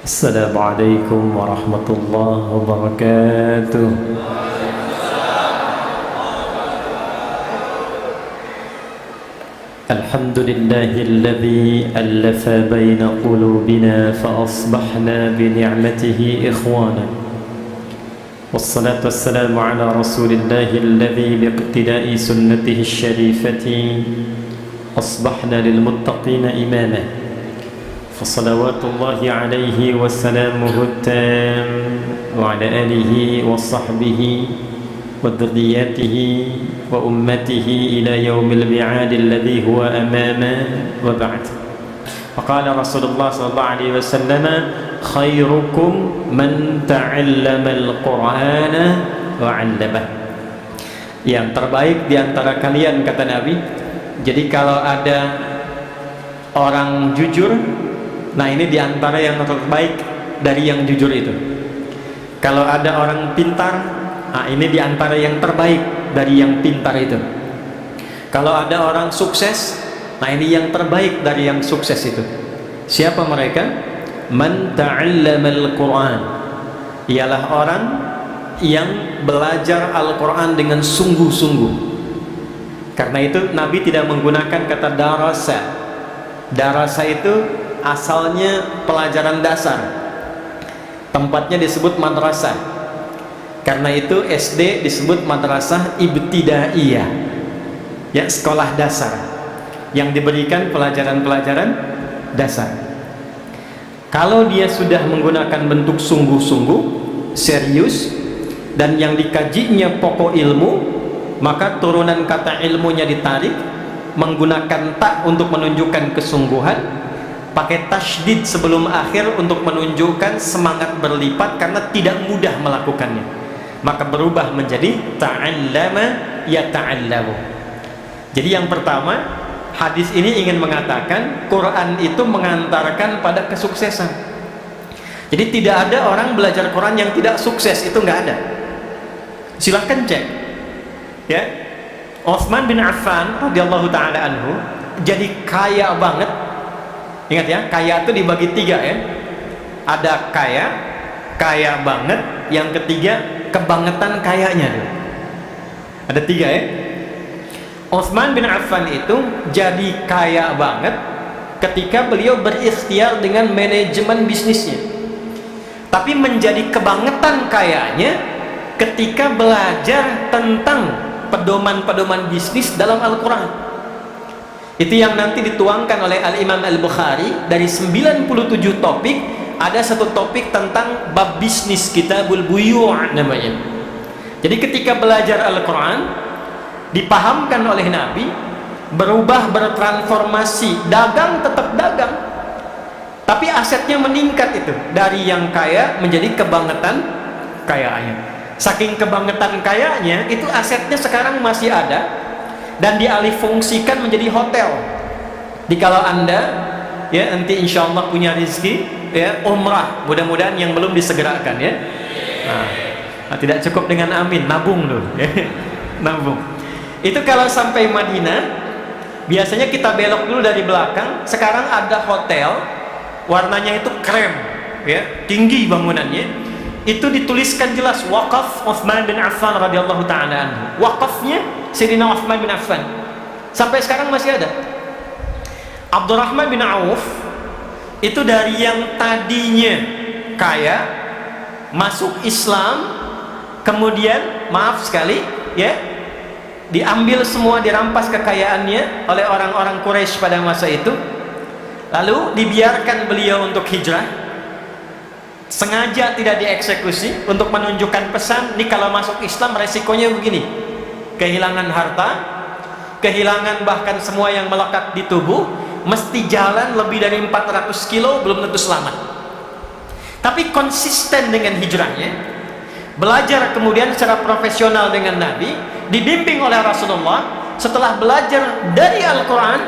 السلام عليكم ورحمة الله وبركاته. الحمد لله الذي ألف بين قلوبنا فأصبحنا بنعمته إخوانا، والصلاة والسلام على رسول الله الذي باقتداء سنته الشريفة أصبحنا للمتقين إماما، فصلوات الله عليه وسلامه التام وعلى آله وصحبه وذرياته وأمته إلى يوم الميعاد الذي هو أمامه، وبعد. فقال رسول الله صلى الله عليه وسلم: خيركم من تعلم القرآن وعلمه. Yang terbaik di antara kalian, kata Nabi. Jadi kalau ada orang jujur, nah ini di antara yang terbaik dari yang jujur itu. Kalau ada orang pintar, nah ini di antara yang terbaik dari yang pintar itu. Kalau ada orang sukses, nah ini yang terbaik dari yang sukses itu. Siapa mereka? Man ta'allamal Qur'an. Ialah orang yang belajar Al-Quran dengan sungguh-sungguh. Karena itu Nabi tidak menggunakan kata darasa. Darasa itu asalnya pelajaran dasar, tempatnya disebut madrasah. Karena itu SD disebut madrasah ibtidaiyah, ya, sekolah dasar yang diberikan pelajaran-pelajaran dasar. Kalau dia sudah menggunakan bentuk sungguh-sungguh, serius, dan yang dikajinya pokok ilmu, maka turunan kata ilmunya ditarik, menggunakan tak untuk menunjukkan kesungguhan, pakai tasydid sebelum akhir untuk menunjukkan semangat berlipat karena tidak mudah melakukannya, maka berubah menjadi ta'allama yata'allamu. Jadi yang pertama, hadis ini ingin mengatakan Quran itu mengantarkan pada kesuksesan. Jadi tidak ada orang belajar Quran yang tidak sukses, itu nggak ada. Silahkan cek, ya. Utsman bin Affan radhiyallahu taala anhu jadi kaya banget. Ingat ya, kaya itu dibagi tiga, ya. Ada kaya, kaya banget. Yang ketiga, kebangetan kayanya. Ada tiga, ya. Utsman bin Affan itu jadi kaya banget ketika beliau berikhtiar dengan manajemen bisnisnya. Tapi menjadi kebangetan kayanya ketika belajar tentang pedoman-pedoman bisnis dalam Al-Quran. Itu yang nanti dituangkan oleh Al-Imam Al-Bukhari. Dari 97 topik, ada satu topik tentang bab bisnis, kitabul buyu' namanya. Jadi ketika belajar Al-Quran, dipahamkan oleh Nabi, berubah, bertransformasi. Dagang tetap dagang, tapi asetnya meningkat, itu dari yang kaya menjadi kebangetan kayanya. Saking kebangetan kayanya, itu asetnya sekarang masih ada dan dialih fungsikan menjadi hotel. Di kalau Anda, ya, nanti insya Allah punya rezeki, ya, umrah, mudah-mudahan yang belum disegerakan, ya. Nah, tidak cukup dengan amin, nabung dulu, ya. Nabung. Itu kalau sampai Madinah, biasanya kita belok dulu dari belakang. Sekarang ada hotel, warnanya itu krem, ya, tinggi bangunannya. Itu dituliskan jelas wakaf Utsman bin Affan radhiyallahu taala anhu. Wakafnya Sayyidina Utsman bin Affan. Sampai sekarang masih ada. Abdurrahman bin Auf itu dari yang tadinya kaya masuk Islam, kemudian maaf sekali, ya, diambil semua, dirampas kekayaannya oleh orang-orang Quraisy pada masa itu. Lalu dibiarkan beliau untuk hijrah. Sengaja tidak dieksekusi untuk menunjukkan pesan, ini kalau masuk Islam resikonya begini: kehilangan harta, kehilangan bahkan semua yang melekat di tubuh, mesti jalan lebih dari 400 kilo, belum tentu selamat. Tapi konsisten dengan hijrahnya, belajar kemudian secara profesional dengan Nabi, dibimbing oleh Rasulullah. Setelah belajar dari Al-Quran,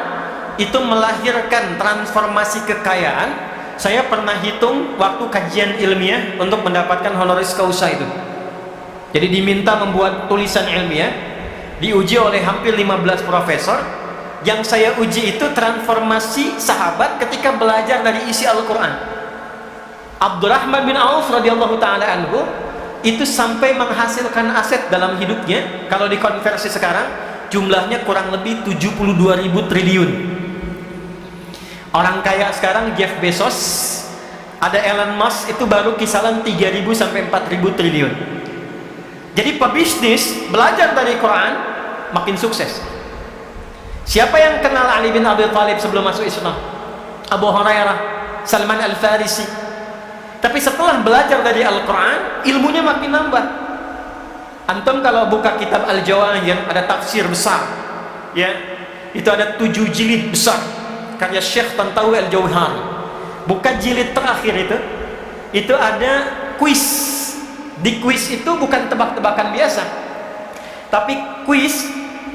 itu melahirkan transformasi kekayaan. Saya pernah hitung waktu kajian ilmiah untuk mendapatkan honoris causa itu. Jadi diminta membuat tulisan ilmiah, diuji oleh hampir 15 profesor. Yang saya uji itu transformasi sahabat ketika belajar dari isi Al-Quran. Abdurrahman bin Auf radhiyallahu taala anhu itu sampai menghasilkan aset dalam hidupnya, kalau dikonversi sekarang jumlahnya kurang lebih 72.000 triliun. Orang kaya sekarang Jeff Bezos, ada Elon Musk, itu baru kisaran 3.000 sampai 4.000 triliun. Jadi pebisnis belajar dari Quran makin sukses. Siapa yang kenal Ali bin Abi Thalib sebelum masuk Islam? Abu Hurairah, Salman Al-Farisi. Tapi setelah belajar dari Al-Quran, ilmunya makin nambah. Antum kalau buka kitab Al-Jawahir, ada tafsir besar, ya, itu ada 7 jilid besar karya Syekh Tantawi Al-Jawhari. Buka jilid terakhir itu ada kuis. Di kuis itu bukan tebak-tebakan biasa, tapi kuis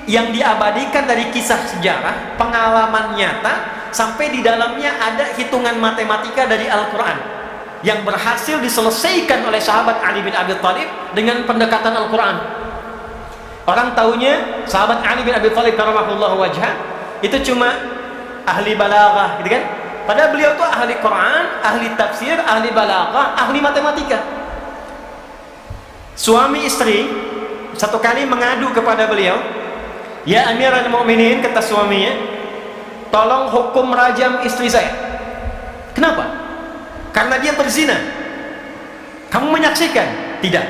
yang diabadikan dari kisah sejarah, pengalaman nyata, sampai di dalamnya ada hitungan matematika dari Al-Quran yang berhasil diselesaikan oleh sahabat Ali bin Abi Thalib dengan pendekatan Al-Quran. Orang taunya sahabat Ali bin Abi Thalib karamahullahu wajhah itu cuma ahli balaghah, gitu kan? Padahal beliau tuh ahli Quran, ahli tafsir, ahli balaghah, ahli matematika. Suami istri satu kali mengadu kepada beliau, "Ya Amirul Mukminin," kata suaminya, "tolong hukum rajam istri saya." Kenapa? Karena dia berzina. Kamu menyaksikan? Tidak.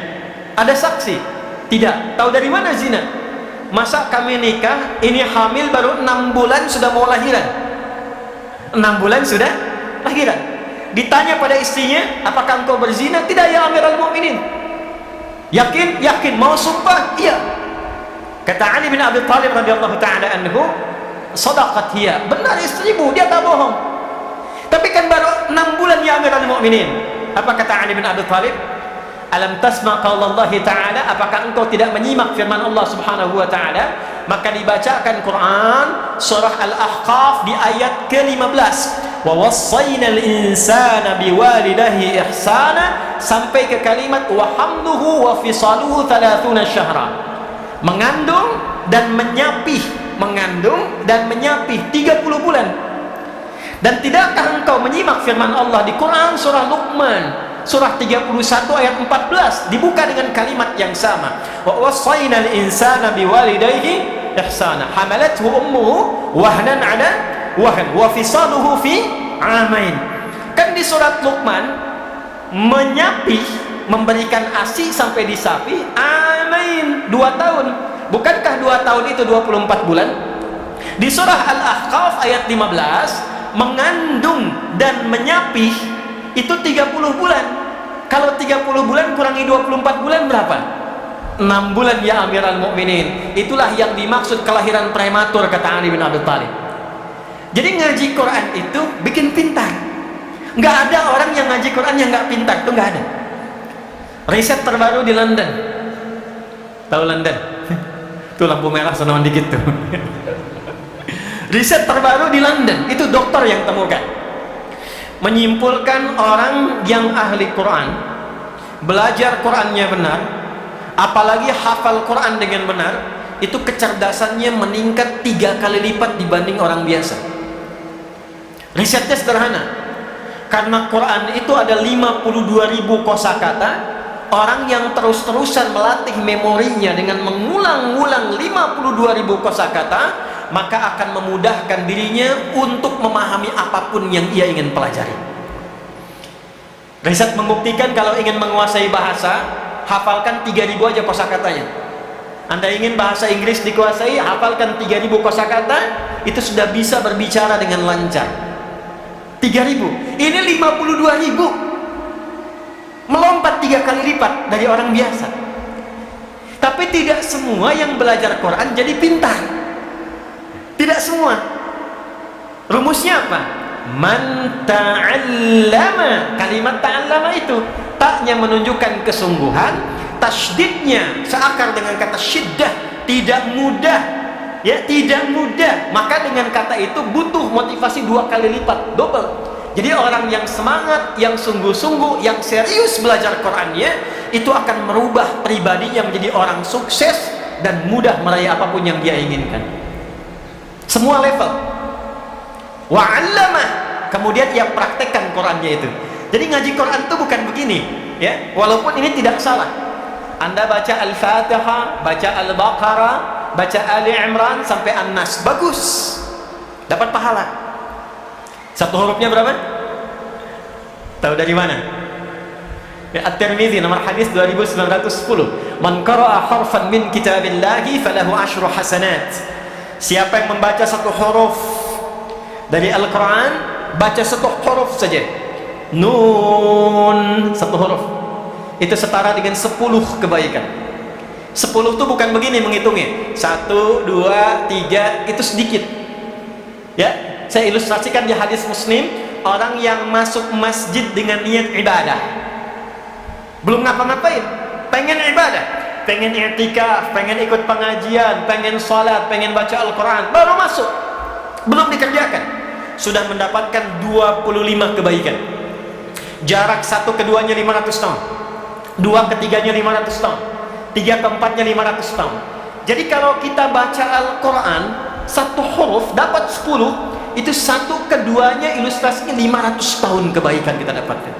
Ada saksi? Tidak. Tahu dari mana zina? Masa kami nikah, ini hamil baru 6 bulan sudah mau lahiran. 6 bulan sudah lahiran. Ditanya pada istrinya, "Apakah engkau berzina?" "Tidak ya Amirul Mukminin." "Yakin?" "Yakin." "Mau sumpah?" "Iya." Kata Ali bin Abi Thalib radhiyallahu ta'ala anhu, "Shadaqat hiya." Benar istrimu, dia tak bohong. Tapi kan baru 6 bulan ya Amirul Mukminin. Apa kata Ali bin Abi Thalib? "Alam tasma' qaulallahi ta'ala?" Apakah engkau tidak menyimak firman Allah Subhanahu wa taala? Maka dibacakan Quran surah Al-Ahqaf di ayat ke-15. "Wa wassaynal insana biwalidayhi ihsana" sampai ke kalimat "wa hamluhu wa fisaluhu 30 syahra." Mengandung dan menyapih, mengandung dan menyapih 30 bulan. Dan tidakkah engkau menyimak firman Allah di Quran surah Luqman surah 31 ayat 14 dibuka dengan kalimat yang sama, "Wa wassaynal insana biwalidayhi ihsana hamalathu ummuhu wahnan 'ala wahn wa fisaluhu fi 'amain." Kan di surat Luqman menyapih, memberikan ASI sampai disapi amain 2 tahun. Bukankah 2 tahun itu 24 bulan? Di surah Al-Ahqaf ayat 15 mengandung dan menyapih itu 30 bulan. Kalau 30 bulan kurangi 24 bulan berapa? 6 bulan ya Amirul Mukminin. Itulah yang dimaksud kelahiran prematur, kata Ali bin Abi Thalib. Jadi ngaji Quran itu bikin pintar. Nggak ada orang yang ngaji Quran yang nggak pintar, itu nggak ada. Riset terbaru di London. Tahu London? Tuh lampu merah sonoan dikit tuh. Riset terbaru di London, itu dokter yang temukan, menyimpulkan orang yang ahli Quran, belajar Qurannya benar, apalagi hafal Quran dengan benar, itu kecerdasannya meningkat 3 kali lipat dibanding orang biasa. Risetnya sederhana, karena Quran itu ada 52.000 kosakata. Orang yang terus-terusan melatih memorinya dengan mengulang-ulang 52.000 kosakata, maka akan memudahkan dirinya untuk memahami apapun yang ia ingin pelajari. Riset membuktikan kalau ingin menguasai bahasa, hafalkan 3.000 aja kosakatanya. Anda ingin bahasa Inggris dikuasai, hafalkan 3.000 kosakata, itu sudah bisa berbicara dengan lancar. 3.000, ini 52.000, melompat 3 kali lipat dari orang biasa. Tapi tidak semua yang belajar Quran jadi pintar. Tidak semua. Rumusnya apa? Man ta'allama. Kalimat ta'allama itu taknya menunjukkan kesungguhan, tasydidnya seakar dengan kata syiddah, tidak mudah. Ya, tidak mudah. Maka dengan kata itu butuh motivasi 2 kali lipat, double. Jadi orang yang semangat, yang sungguh-sungguh, yang serius belajar Qurannya, itu akan merubah pribadinya menjadi orang sukses dan mudah meraih apapun yang dia inginkan. Semua level. Wa'allamah, kemudian ia praktekkan Qurannya itu. Jadi ngaji Quran itu bukan begini, ya. Walaupun ini tidak salah. Anda baca Al-Fatihah, baca Al-Baqarah, baca Ali Imran sampai An-Nas, bagus, dapat pahala. Satu hurufnya berapa? Tahu dari mana? Ya, At-Tirmidzi nomor hadis 2910. Man qara'a harfan min kitabillahi falahu asyru hasanat. Siapa yang membaca satu huruf dari Al-Quran, baca satu huruf saja, Nun, satu huruf, itu setara dengan 10 kebaikan. 10 itu bukan begini menghitungnya, 1, 2, 3, itu sedikit. Ya, saya ilustrasikan di hadis Muslim, orang yang masuk masjid dengan niat ibadah, belum ngapa-ngapain, pengen ibadah, pengen i'tikaf, pengen ikut pengajian, pengen sholat, pengen baca Al-Quran, baru masuk, belum dikerjakan, sudah mendapatkan 25 kebaikan. Jarak satu keduanya 500 tahun, dua ketiganya 500 tahun, tiga keempatnya 500 tahun. Jadi kalau kita baca Al-Quran satu huruf dapat 10, itu satu keduanya ilustrasinya 500 tahun kebaikan kita dapatkan.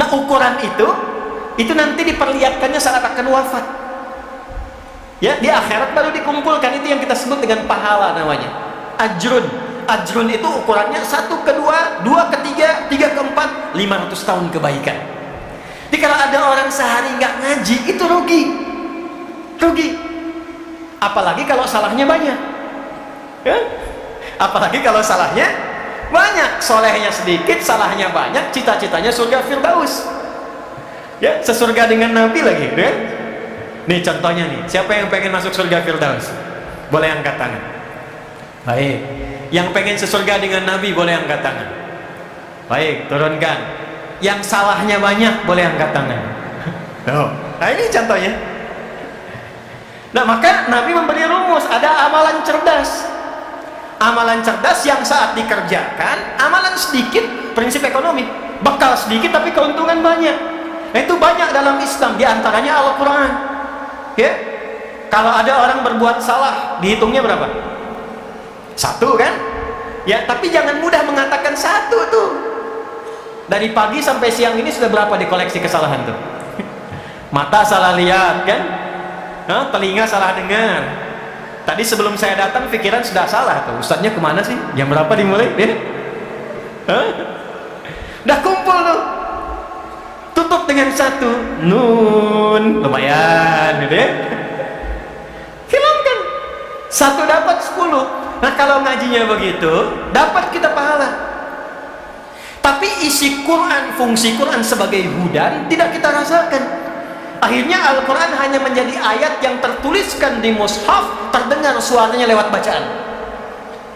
Nah, ukuran itu nanti diperlihatkannya saat akan wafat. Ya, di akhirat baru dikumpulkan, itu yang kita sebut dengan pahala namanya. Ajrun. Ajrun itu ukurannya 1 ke 2, 2 ke 3, 3 ke 4, 500 tahun kebaikan. Jadi kalau ada orang sehari nggak ngaji, itu rugi. Rugi. Apalagi kalau salahnya banyak. Ya? Apalagi kalau salahnya banyak, solehnya sedikit, salahnya banyak, cita-citanya surga Firdaus. Ya, sesurga dengan Nabi lagi, ya? Nih contohnya nih, siapa yang pengen masuk surga Firdaus? Boleh angkat tangan. Baik. Yang pengen sesurga dengan Nabi boleh angkat tangan. Baik, turunkan. Yang salahnya banyak boleh angkat tangan. Oh. Nah, ini contohnya. Nah, maka Nabi memberi rumus, ada amalan cerdas. Amalan cerdas yang saat dikerjakan, amalan sedikit, prinsip ekonomi, bekal sedikit tapi keuntungan banyak. Nah, itu banyak dalam Islam, diantaranya Al-Quran. Ya, kalau ada orang berbuat salah, dihitungnya berapa? 1 kan? Ya, tapi jangan mudah mengatakan 1 tuh. Dari pagi sampai siang ini sudah berapa dikoleksi kesalahan tuh? Mata salah lihat kan? Nah, telinga salah dengar. Tadi sebelum saya datang pikiran sudah salah tuh. Ustadznya kemana sih? Jam berapa dimulai? Ya? Udah kumpul tuh. Tutup dengan 1 Nun, lumayan gitu ya. Hilangkan 1 dapat 10. Nah, kalau ngajinya begitu, dapat kita pahala. Tapi isi Quran, fungsi Quran sebagai hudan tidak kita rasakan. Akhirnya Al-Quran hanya menjadi ayat yang tertuliskan di mushaf, terdengar suaranya lewat bacaan.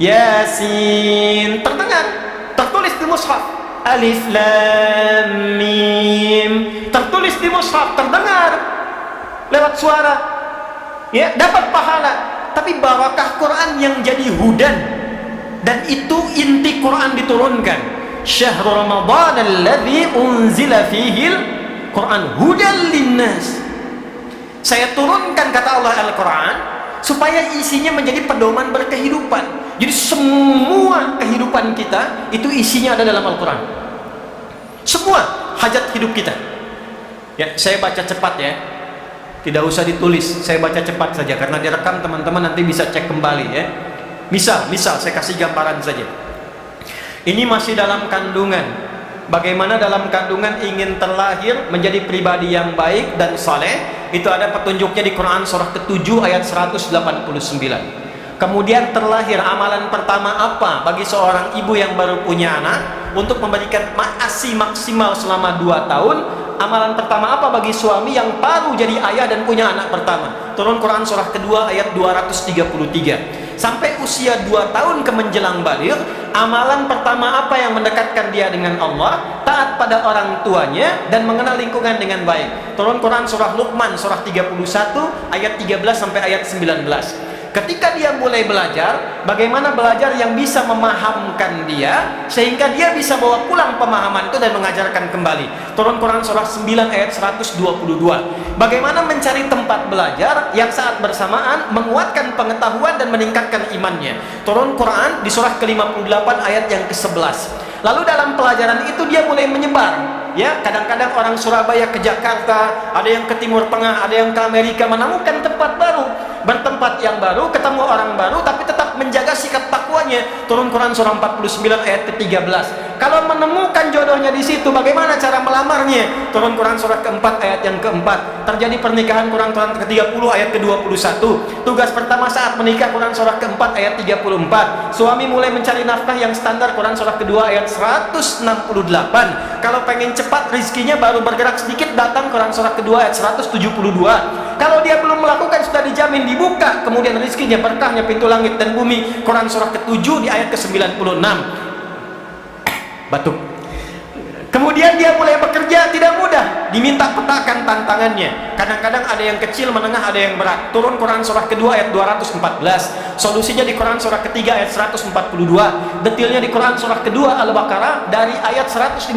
Yasin, terdengar, tertulis di mushaf. Alif Lam Mim, tertulis di mushaf, terdengar lewat suara. Ya, dapat pahala. Tapi barakah Quran yang jadi hudan, dan itu inti Quran diturunkan. Syahrul Ramadan alladzi unzila fihil Quran hudan linnas. Saya turunkan, kata Allah, Al-Quran supaya isinya menjadi pedoman berkehidupan. Jadi semua kehidupan kita itu isinya ada dalam Al-Quran. Semua hajat hidup kita. Ya, saya baca cepat ya. Tidak usah ditulis, saya baca cepat saja karena direkam, teman-teman nanti bisa cek kembali ya. Misal saya kasih gambaran saja. Ini masih dalam kandungan. Bagaimana dalam kandungan ingin terlahir menjadi pribadi yang baik dan saleh, itu ada petunjuknya di Quran surah ke-7 ayat 189. Kemudian terlahir, amalan pertama apa bagi seorang ibu yang baru punya anak untuk memberikan ASI maksimal selama 2 tahun? Amalan pertama apa bagi suami yang baru jadi ayah dan punya anak pertama? Turun Quran surah kedua ayat 233. Sampai usia 2 tahun ke menjelang baligh, amalan pertama apa yang mendekatkan dia dengan Allah? Taat pada orang tuanya dan mengenal lingkungan dengan baik. Turun Quran surah Luqman surah 31 ayat 13 sampai ayat 19. Ketika dia mulai belajar, bagaimana belajar yang bisa memahamkan dia sehingga dia bisa bawa pulang pemahaman itu dan mengajarkan kembali. Turun Quran surah 9 ayat 122. Bagaimana mencari tempat belajar yang saat bersamaan menguatkan pengetahuan dan meningkatkan imannya. Turun Quran di surah ke-58 ayat yang ke-11. Lalu dalam pelajaran itu dia mulai menyebar. Ya, kadang-kadang orang Surabaya ke Jakarta, ada yang ke Timur Tengah, ada yang ke Amerika, menemukan tempat baru, bertempat yang baru, ketemu orang baru, tapi tetap menjaga sikap takwanya. Turun Quran surah 49 ayat ke-13. Kalau menemukan jodohnya di situ, bagaimana cara melamarnya? Turun Quran surah keempat ayat yang keempat. Terjadi pernikahan, Quran ke-30 ayat ke-21. Tugas pertama saat menikah, Quran surah keempat ayat 34. Suami mulai mencari nafkah yang standar, Quran surah kedua ayat 168. Kalau pengen cepat rizkinya, baru bergerak sedikit, datang Quran surah kedua ayat 172. Kalau dia belum melakukan, sudah dijamin dibuka kemudian rizkinya, berkahnya pintu langit dan bumi, Quran surah ke-7 di ayat ke-96. Batuk. Kemudian dia mulai bekerja, tidak mudah, diminta petakan tantangannya. Kadang-kadang ada yang kecil, menengah, ada yang berat. Turun Quran surah kedua ayat 214. Solusinya di Quran surah ketiga ayat 142. Detilnya di Quran surah kedua Al-Baqarah dari ayat 155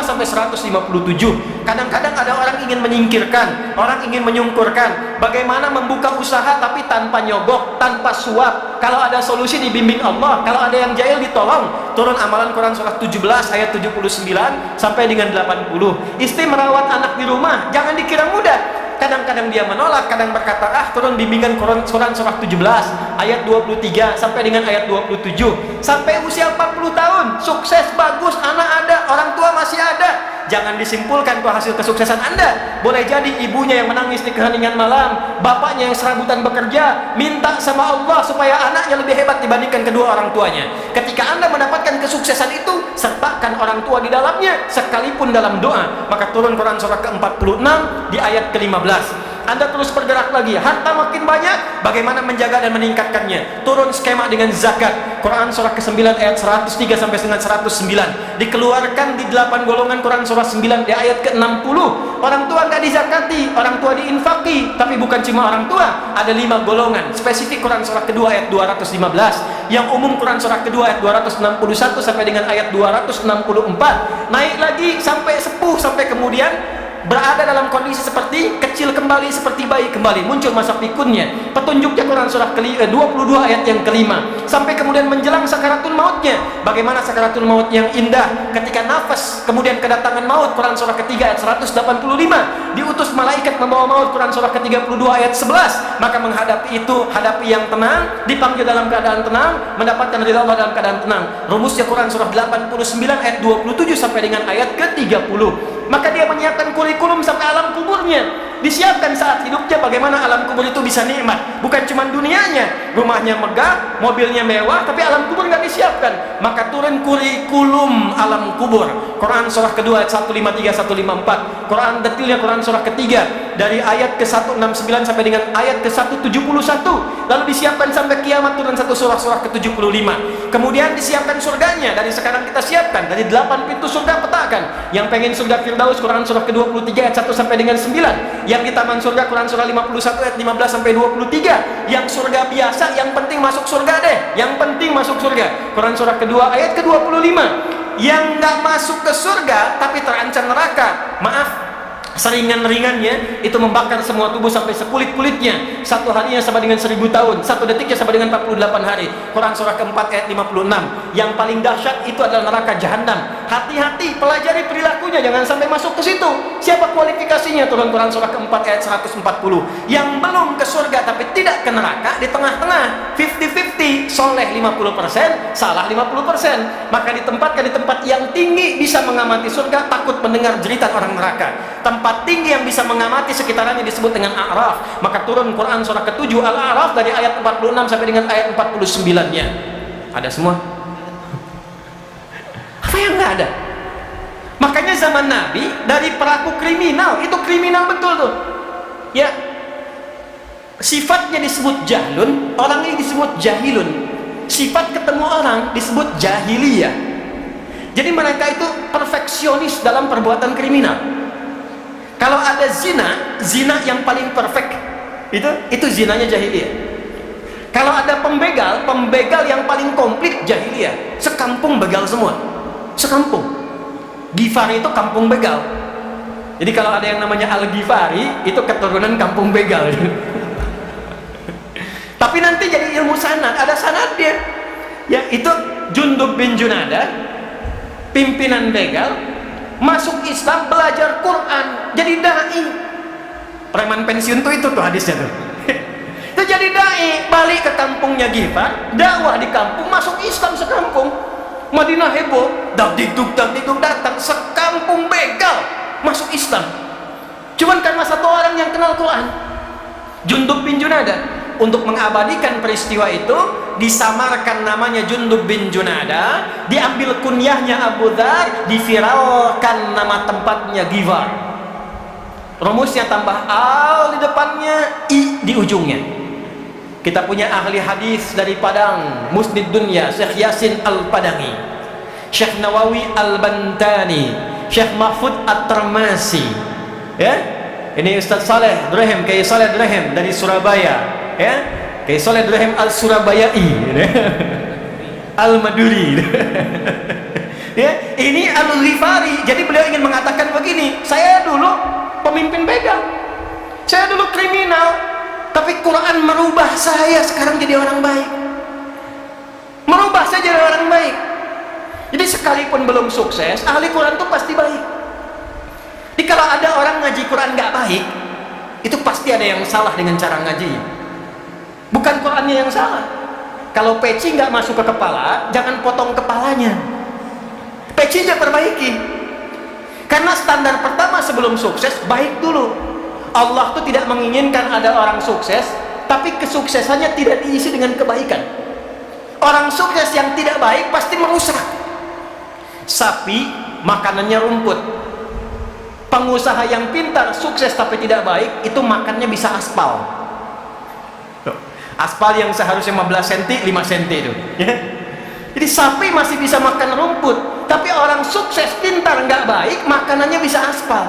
sampai 157. Kadang-kadang ada orang ingin menyingkirkan, orang ingin menyungkurkan. Bagaimana membuka usaha tapi tanpa nyogok, tanpa suap. Kalau ada solusi dibimbing Allah, kalau ada yang jahil ditolong. Turun amalan Quran surah 17 ayat 79 sampai dengan 80. Istri merawat anak di rumah, jangan dikira mudah. Kadang-kadang dia menolak, kadang berkata, turun bimbingan Quran surah 17 ayat 23 sampai dengan ayat 27. Sampai usia 40 tahun, sukses, bagus, anak ada, orang tua masih ada. Jangan disimpulkan itu hasil kesuksesan Anda. Boleh jadi ibunya yang menangis di keheningan malam, bapaknya yang serabutan bekerja, minta sama Allah supaya anaknya lebih hebat dibandingkan kedua orang tuanya. Ketika Anda mendapatkan kesuksesan itu, sertakan orang tua di dalamnya, sekalipun dalam doa. Maka turun Quran surah ke-46 di ayat ke-15. Anda terus bergerak lagi, harta makin banyak, bagaimana menjaga dan meningkatkannya? Turun skema dengan zakat. Quran surah ke-9 ayat 103 sampai dengan 109. Dikeluarkan di 8 golongan Quran surah 9 di ayat ke-60. Orang tua nggak dizakati, orang tua diinfaki. Tapi bukan cuma orang tua, ada 5 golongan. Spesifik Quran surah kedua ayat 215. Yang umum Quran surah kedua ayat 261 sampai dengan ayat 264. Naik lagi sampai sepuh, sampai kemudian berada dalam kondisi seperti kecil kembali, seperti bayi kembali. Muncul masa pikunnya. Petunjuknya Quran surah 22 ayat yang kelima. Sampai kemudian menjelang sakaratul mautnya. Bagaimana sakaratul maut yang indah ketika nafas, kemudian kedatangan maut. Quran surah ketiga ayat 185. Diutus malaikat membawa maut. Quran surah ke-32 ayat 11. Maka menghadapi itu, hadapi yang tenang, dipanggil dalam keadaan tenang, mendapatkan ridha Allah dalam keadaan tenang. Rumusnya Quran surah 89 ayat 27 sampai dengan ayat ke-30. Maka dia menyiapkan kurikulum sampai alam kuburnya. Disiapkan saat hidupnya bagaimana alam kubur itu bisa nikmat. Bukan cuma dunianya, rumahnya megah, mobilnya mewah, tapi alam kubur nggak disiapkan. Maka turun kurikulum alam kubur. Quran surah kedua ayat 153 154. Quran detilnya Quran surah ketiga dari ayat ke-169 sampai dengan ayat ke-171. Lalu disiapkan sampai kiamat turun satu surah ke-75. Kemudian disiapkan surganya. Dari sekarang kita siapkan dari 8 pintu surga petakan. Yang pengen surga Firdaus Quran surah ke-23 ayat 1 sampai dengan 9. Yang di taman surga Quran surah 51 ayat 15 sampai 23. Yang surga biasa, yang penting masuk surga deh. Yang penting masuk surga. Quran surah kedua ayat ke-25. Yang nggak masuk ke surga tapi terancam neraka, maaf, seringan-ringannya itu membakar semua tubuh sampai sekulit-kulitnya. Satu harinya sama dengan 1000 tahun, satu detiknya sama dengan 48 hari. Quran surah keempat ayat 56. Yang paling dahsyat itu adalah neraka jahanam. Hati-hati, pelajari perilakunya, jangan sampai masuk ke situ. Siapa kualifikasinya? Turun Quran surah keempat ayat 140. Yang belum ke surga tapi tidak ke neraka, di tengah-tengah, 50-50, soleh 50%, salah 50%. Maka ditempatkan di tempat yang tinggi, bisa mengamati surga, takut mendengar jeritan orang neraka. Tempat tinggi yang bisa mengamati sekitarannya disebut dengan A'raf. Maka turun Quran surah ke-7 Al-A'raf dari ayat 46 sampai dengan ayat 49-nya. Ada semua? Apa yang nggak ada? Makanya zaman Nabi dari pelaku kriminal, itu kriminal betul tuh. Ya. Sifatnya disebut jahlun, orangnya disebut jahilun. Sifat ketemu orang disebut jahiliyah. Jadi mereka itu perfeksionis dalam perbuatan kriminal. Kalau ada zina, zina yang paling perfect itu zinanya jahiliyah. Kalau ada pembegal, pembegal yang paling komplit jahiliyah. Sekampung begal semua, sekampung. Ghifari itu kampung begal. Jadi kalau ada yang namanya Al-Ghifari, itu keturunan kampung begal. Tapi nanti jadi ilmu sanad, ada sanadnya. Ya, itu Jundub bin Junadah pimpinan begal, masuk Islam, belajar Quran, jadi dai. Preman pensiun tuh itu tuh hadisnya tuh. Itu jadi dai, balik ke kampungnya Gifar, dakwah di kampung, masuk Islam sekampung. Madinah heboh, dakdikduk datang, sekampung begal masuk Islam. Cuman karena satu orang yang kenal Quran, Jundub bin Junada. Untuk mengabadikan peristiwa itu, disamarkan namanya Jundub bin Junada, diambil kunyahnya Abu Dzar, diviralkan nama tempatnya Gifar. Rumusnya tambah al di depannya, i di ujungnya. Kita punya ahli hadis dari Padang, Musnid Dunya, Syekh Yasin Al-Padangi, Syekh Nawawi Al-Bantani, Syekh Mahfud At-Termasi, ya. Ini Ustaz Saleh Drehem, Kiai Saleh Drehem dari Surabaya, ya. Kiai Saleh Drehem Al-Surabayai, Al-Maduri. Ya, ini Al-Ghifari. Jadi beliau ingin mengatakan begini, saya dulu pemimpin begal, saya dulu kriminal, tapi Quran merubah saya sekarang jadi orang baik. Merubah saya jadi orang baik. Jadi sekalipun belum sukses, ahli Quran itu pasti baik. Jadi kalau ada orang ngaji Quran nggak baik, itu pasti ada yang salah dengan cara ngaji. Bukan Qurannya yang salah. Kalau peci nggak masuk ke kepala, jangan potong kepalanya. Pecinya perbaiki. Karena standar pertama sebelum sukses, baik dulu. Allah tuh tidak menginginkan ada orang sukses, tapi kesuksesannya tidak diisi dengan kebaikan. Orang sukses yang tidak baik pasti merusak. Sapi makanannya rumput. Pengusaha yang pintar sukses tapi tidak baik, itu makannya bisa aspal. Aspal yang seharusnya 15 cm, 5 cm itu. Jadi sapi masih bisa makan rumput, tapi orang sukses pintar nggak baik, makanannya bisa aspal.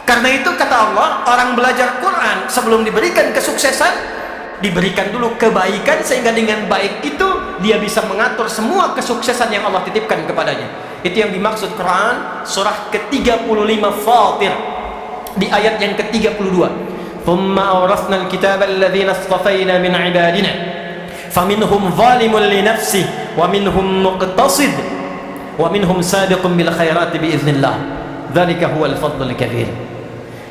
Karena itu kata Allah, orang belajar Quran sebelum diberikan kesuksesan, diberikan dulu kebaikan, sehingga dengan baik itu dia bisa mengatur semua kesuksesan yang Allah titipkan kepadanya. Itu yang dimaksud Quran surah ke-35 Fatir di ayat yang ke-32. Thumma awrasna al-kitaba alladhina istafayna min ibadina faminhum zalimun li nafsihi wa minhum muqtasid wa minhum sabiqun bil khairati biiznillah. Dzalika huwal fadlul kabir.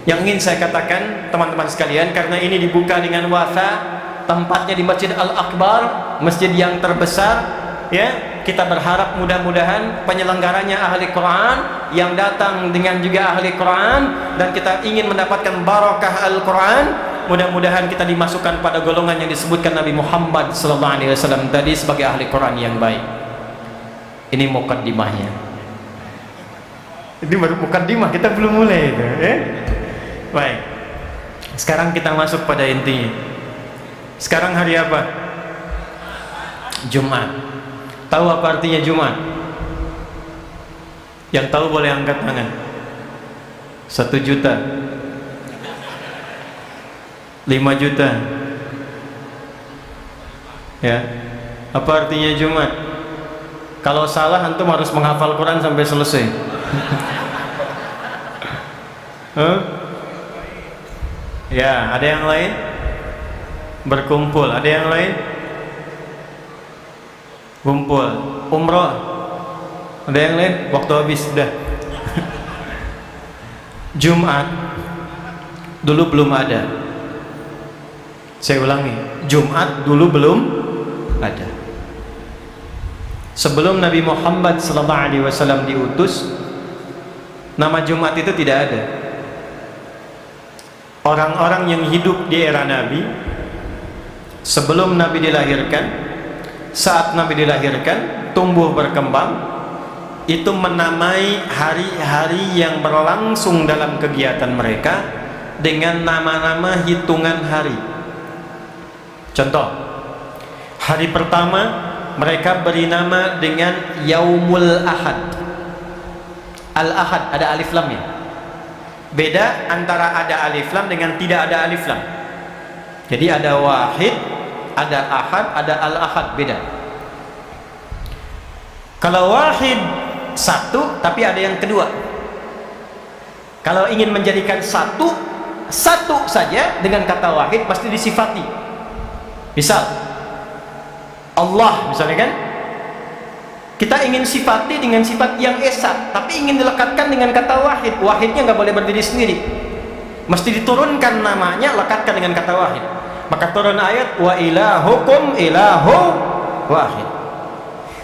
Yang ingin saya katakan teman-teman sekalian, karena ini dibuka dengan wafa, tempatnya di Masjid Al-Akbar, masjid yang terbesar, ya, kita berharap mudah-mudahan penyelenggaranya ahli Quran, yang datang dengan juga ahli Quran, dan kita ingin mendapatkan barakah Al-Quran. Mudah-mudahan kita dimasukkan pada golongan yang disebutkan Nabi Muhammad SAW tadi sebagai ahli Quran yang baik. Ini mukaddimahnya. Ini baru mukaddimah, kita belum mulai itu, ya? Baik, sekarang kita masuk pada intinya. Sekarang hari apa? Jumat. Tahu apa artinya Jumat? Yang tahu boleh angkat tangan. 1 juta, 5 juta. Ya, apa artinya Jumat? Kalau salah antum harus menghafal Quran sampai selesai. Huh? Ya, ada yang lain? Berkumpul, ada yang lain? Kumpul, umroh, ada yang lain? Waktu habis, sudah. Jumat dulu belum ada. Saya ulangi, Jumat dulu belum ada. Sebelum Nabi Muhammad SAW diutus, nama Jumat itu tidak ada. Orang-orang yang hidup di era Nabi, sebelum Nabi dilahirkan, saat Nabi dilahirkan, tumbuh berkembang, itu menamai hari-hari yang berlangsung dalam kegiatan mereka dengan nama-nama hitungan hari. Contoh, hari pertama mereka beri nama dengan Yaumul Ahad. Al-Ahad ada alif lamnya. Beda antara ada alif lam dengan tidak ada alif lam. Jadi ada wahid, ada ahad, ada al-ahad, beda. Kalau wahid satu, tapi ada yang kedua. Kalau ingin menjadikan satu saja dengan kata wahid pasti disifati. Misal Allah, misalnya kan, Kita ingin sifati dengan sifat yang esa, tapi ingin dilekatkan dengan kata wahid. Wahidnya nggak boleh berdiri sendiri, mesti diturunkan namanya, lekatkan dengan kata wahid. Maka turun ayat wa ilahukum ilahu wahid.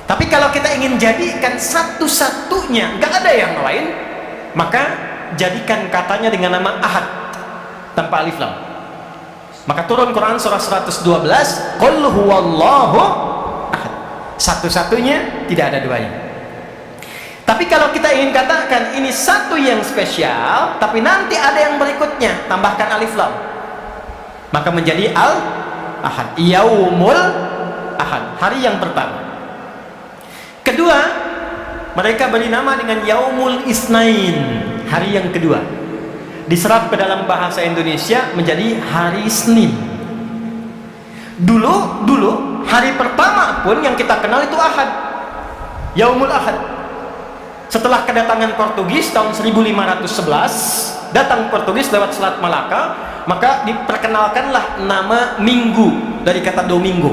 Tapi kalau kita ingin jadikan satu-satunya, nggak ada yang lain, maka jadikan katanya dengan nama ahad tanpa alif lam. Maka turun Quran surah 112, qul huwallahu ahad, satu-satunya, tidak ada duanya. Tapi kalau kita ingin katakan ini satu yang spesial, tapi nanti ada yang berikutnya, tambahkan alif lam, maka menjadi al-ahad, yaumul ahad, hari yang pertama. Kedua, mereka beri nama dengan yaumul isnain, hari yang kedua. Diserap ke dalam bahasa Indonesia menjadi hari Senin. Dulu hari pertama pun yang kita kenal itu ahad, yaumul ahad. Setelah kedatangan Portugis tahun 1511, datang Portugis lewat Selat Malaka, maka diperkenalkanlah nama minggu dari kata domingo.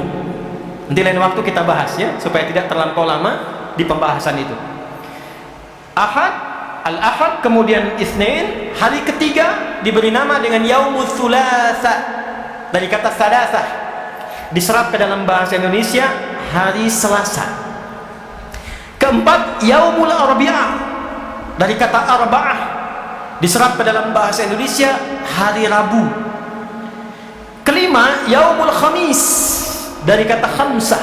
Nanti lain waktu kita bahas ya, supaya tidak terlampau lama di pembahasan itu. Ahad, al-ahad, kemudian isnin, hari ketiga diberi nama dengan yaumul thulatha dari kata thalathah, diserap ke dalam bahasa Indonesia hari Selasa. Keempat, yaumul arbi'ah dari kata arba'ah, diserap ke dalam bahasa Indonesia hari Rabu. Kelima, yaumul khamis dari kata khamsah,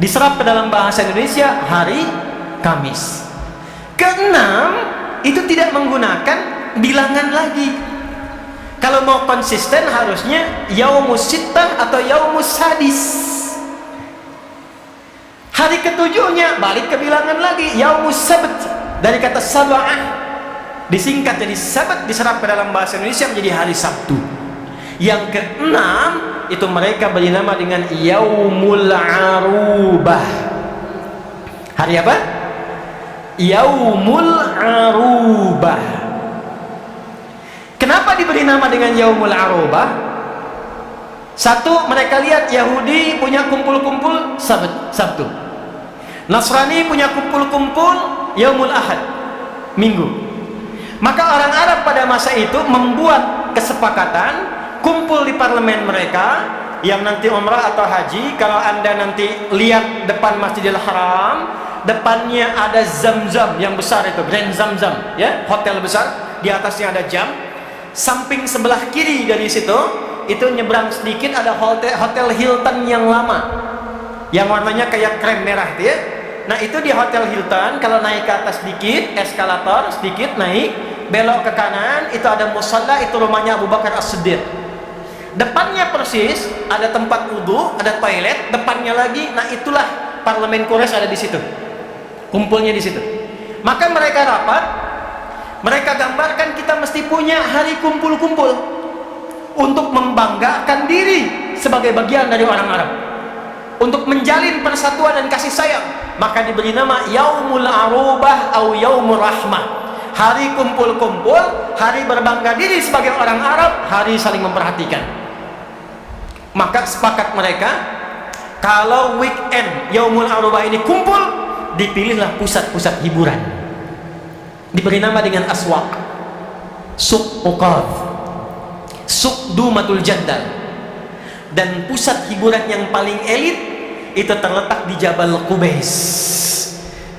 diserap ke dalam bahasa Indonesia hari Kamis. Keenam, itu tidak menggunakan bilangan lagi. Kalau mau konsisten harusnya yaumus sittah atau yaumus sadis. Hari ketujuhnya balik ke bilangan lagi, yaumus sabt dari kata sab'ah, disingkat jadi sabat, diserap ke dalam bahasa Indonesia menjadi hari Sabtu. Yang keenam, itu mereka beri nama dengan yaumul arubah. Hari apa? Yaumul arubah. Kenapa diberi nama dengan yaumul arubah? Satu, mereka lihat Yahudi punya kumpul-kumpul Sabtu, Nasrani punya kumpul-kumpul yaumul ahad, Minggu. Maka orang Arab pada masa itu membuat kesepakatan kumpul di parlemen mereka, yang nanti umrah atau haji, kalau anda nanti lihat depan Masjidil Haram, depannya ada Zam-Zam yang besar, itu Grand Zam-Zam ya, hotel besar, di atasnya ada jam. Samping sebelah kiri dari situ, itu nyebrang sedikit ada hotel Hilton yang lama, yang warnanya kayak krem merah itu ya. Nah itu di hotel Hilton, kalau naik ke atas sedikit, eskalator sedikit naik, belok ke kanan, itu ada musalla, itu rumahnya Abu Bakar As-Siddiq. Depannya persis ada tempat wudhu, ada toilet, depannya lagi, nah itulah parlemen Quraisy ada di situ, kumpulnya di situ. Maka mereka rapat, mereka gambarkan kita mesti punya hari kumpul-kumpul untuk membanggakan diri sebagai bagian dari orang Arab, untuk menjalin persatuan dan kasih sayang. Maka diberi nama yaumul arubah atau yaumur rahmah, hari kumpul-kumpul, hari berbangga diri sebagai orang Arab, hari saling memperhatikan. Maka sepakat mereka, kalau weekend yaumul arubah ini kumpul, dipilihlah pusat-pusat hiburan, diberi nama dengan aswaq, suq uqad, suq dumatul jaddal. Dan pusat hiburan yang paling elit itu terletak di Jabal Qubais.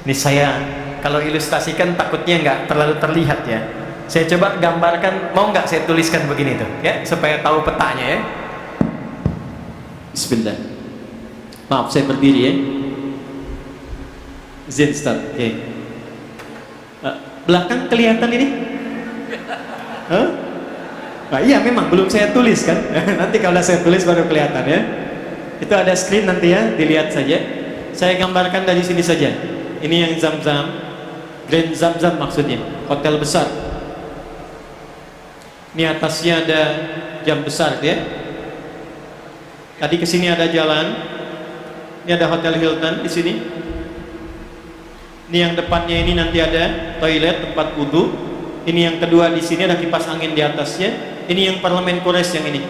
Ini saya kalau ilustrasikan takutnya nggak terlalu terlihat ya, saya coba gambarkan, mau nggak saya tuliskan begini tuh ya, supaya tahu petanya ya. Bismillah. Maaf saya berdiri ya. Zen start. Okay. Belakang kelihatan ini? Huh? Nah, iya memang belum saya tulis kan. Nanti kalau saya tulis baru kelihatan ya. Itu ada screen nanti ya, dilihat saja. Saya gambarkan dari sini saja. Ini yang Zam-Zam, Grand Zam-Zam maksudnya, hotel besar. Ini atasnya ada jam besar ya. Tadi ke sini ada jalan. Ini ada hotel Hilton di sini. Ini yang depannya ini nanti ada toilet, tempat wudhu. Ini yang kedua di sini ada kipas angin di atasnya. Ini yang parlemen Quraisy yang ini.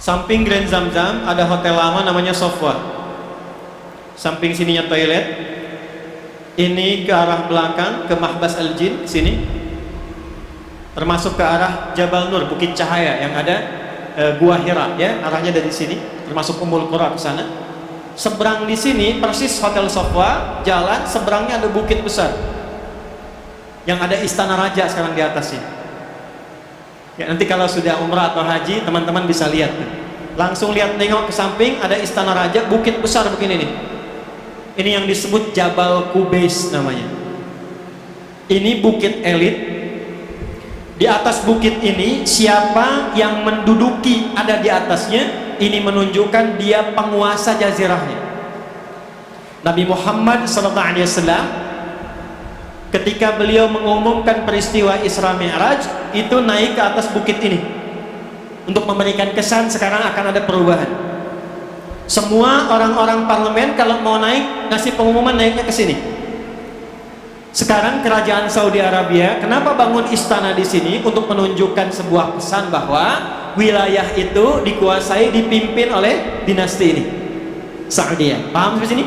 Samping Grand Zamzam ada hotel lama namanya Sofwa. Samping sininya toilet. Ini ke arah belakang ke Mahbas Al-Jin sini. Termasuk ke arah Jabal Nur, Bukit Cahaya yang ada Gua Hira ya, arahnya dari sini, termasuk Ummul Qura ke sana. Seberang di sini persis Hotel Sofwa, jalan seberangnya ada bukit besar. Yang ada Istana Raja sekarang di atasnya. Ya, nanti kalau sudah umrah atau haji, teman-teman bisa lihat. Langsung lihat nengok ke samping ada Istana Raja, bukit besar begini nih. Ini yang disebut Jabal Qubais namanya. Ini bukit elit. Di atas bukit ini siapa yang menduduki ada di atasnya, ini menunjukkan dia penguasa jazirahnya. Nabi Muhammad SAW ketika beliau mengumumkan peristiwa Isra Mi'raj itu naik ke atas bukit ini untuk memberikan kesan sekarang akan ada perubahan. Semua orang-orang parlemen kalau mau naik ngasih pengumuman naiknya ke sini. Sekarang kerajaan Saudi Arabia kenapa bangun istana di sini untuk menunjukkan sebuah pesan bahwa wilayah itu dikuasai dipimpin oleh dinasti ini Saudi. Paham sampai sini?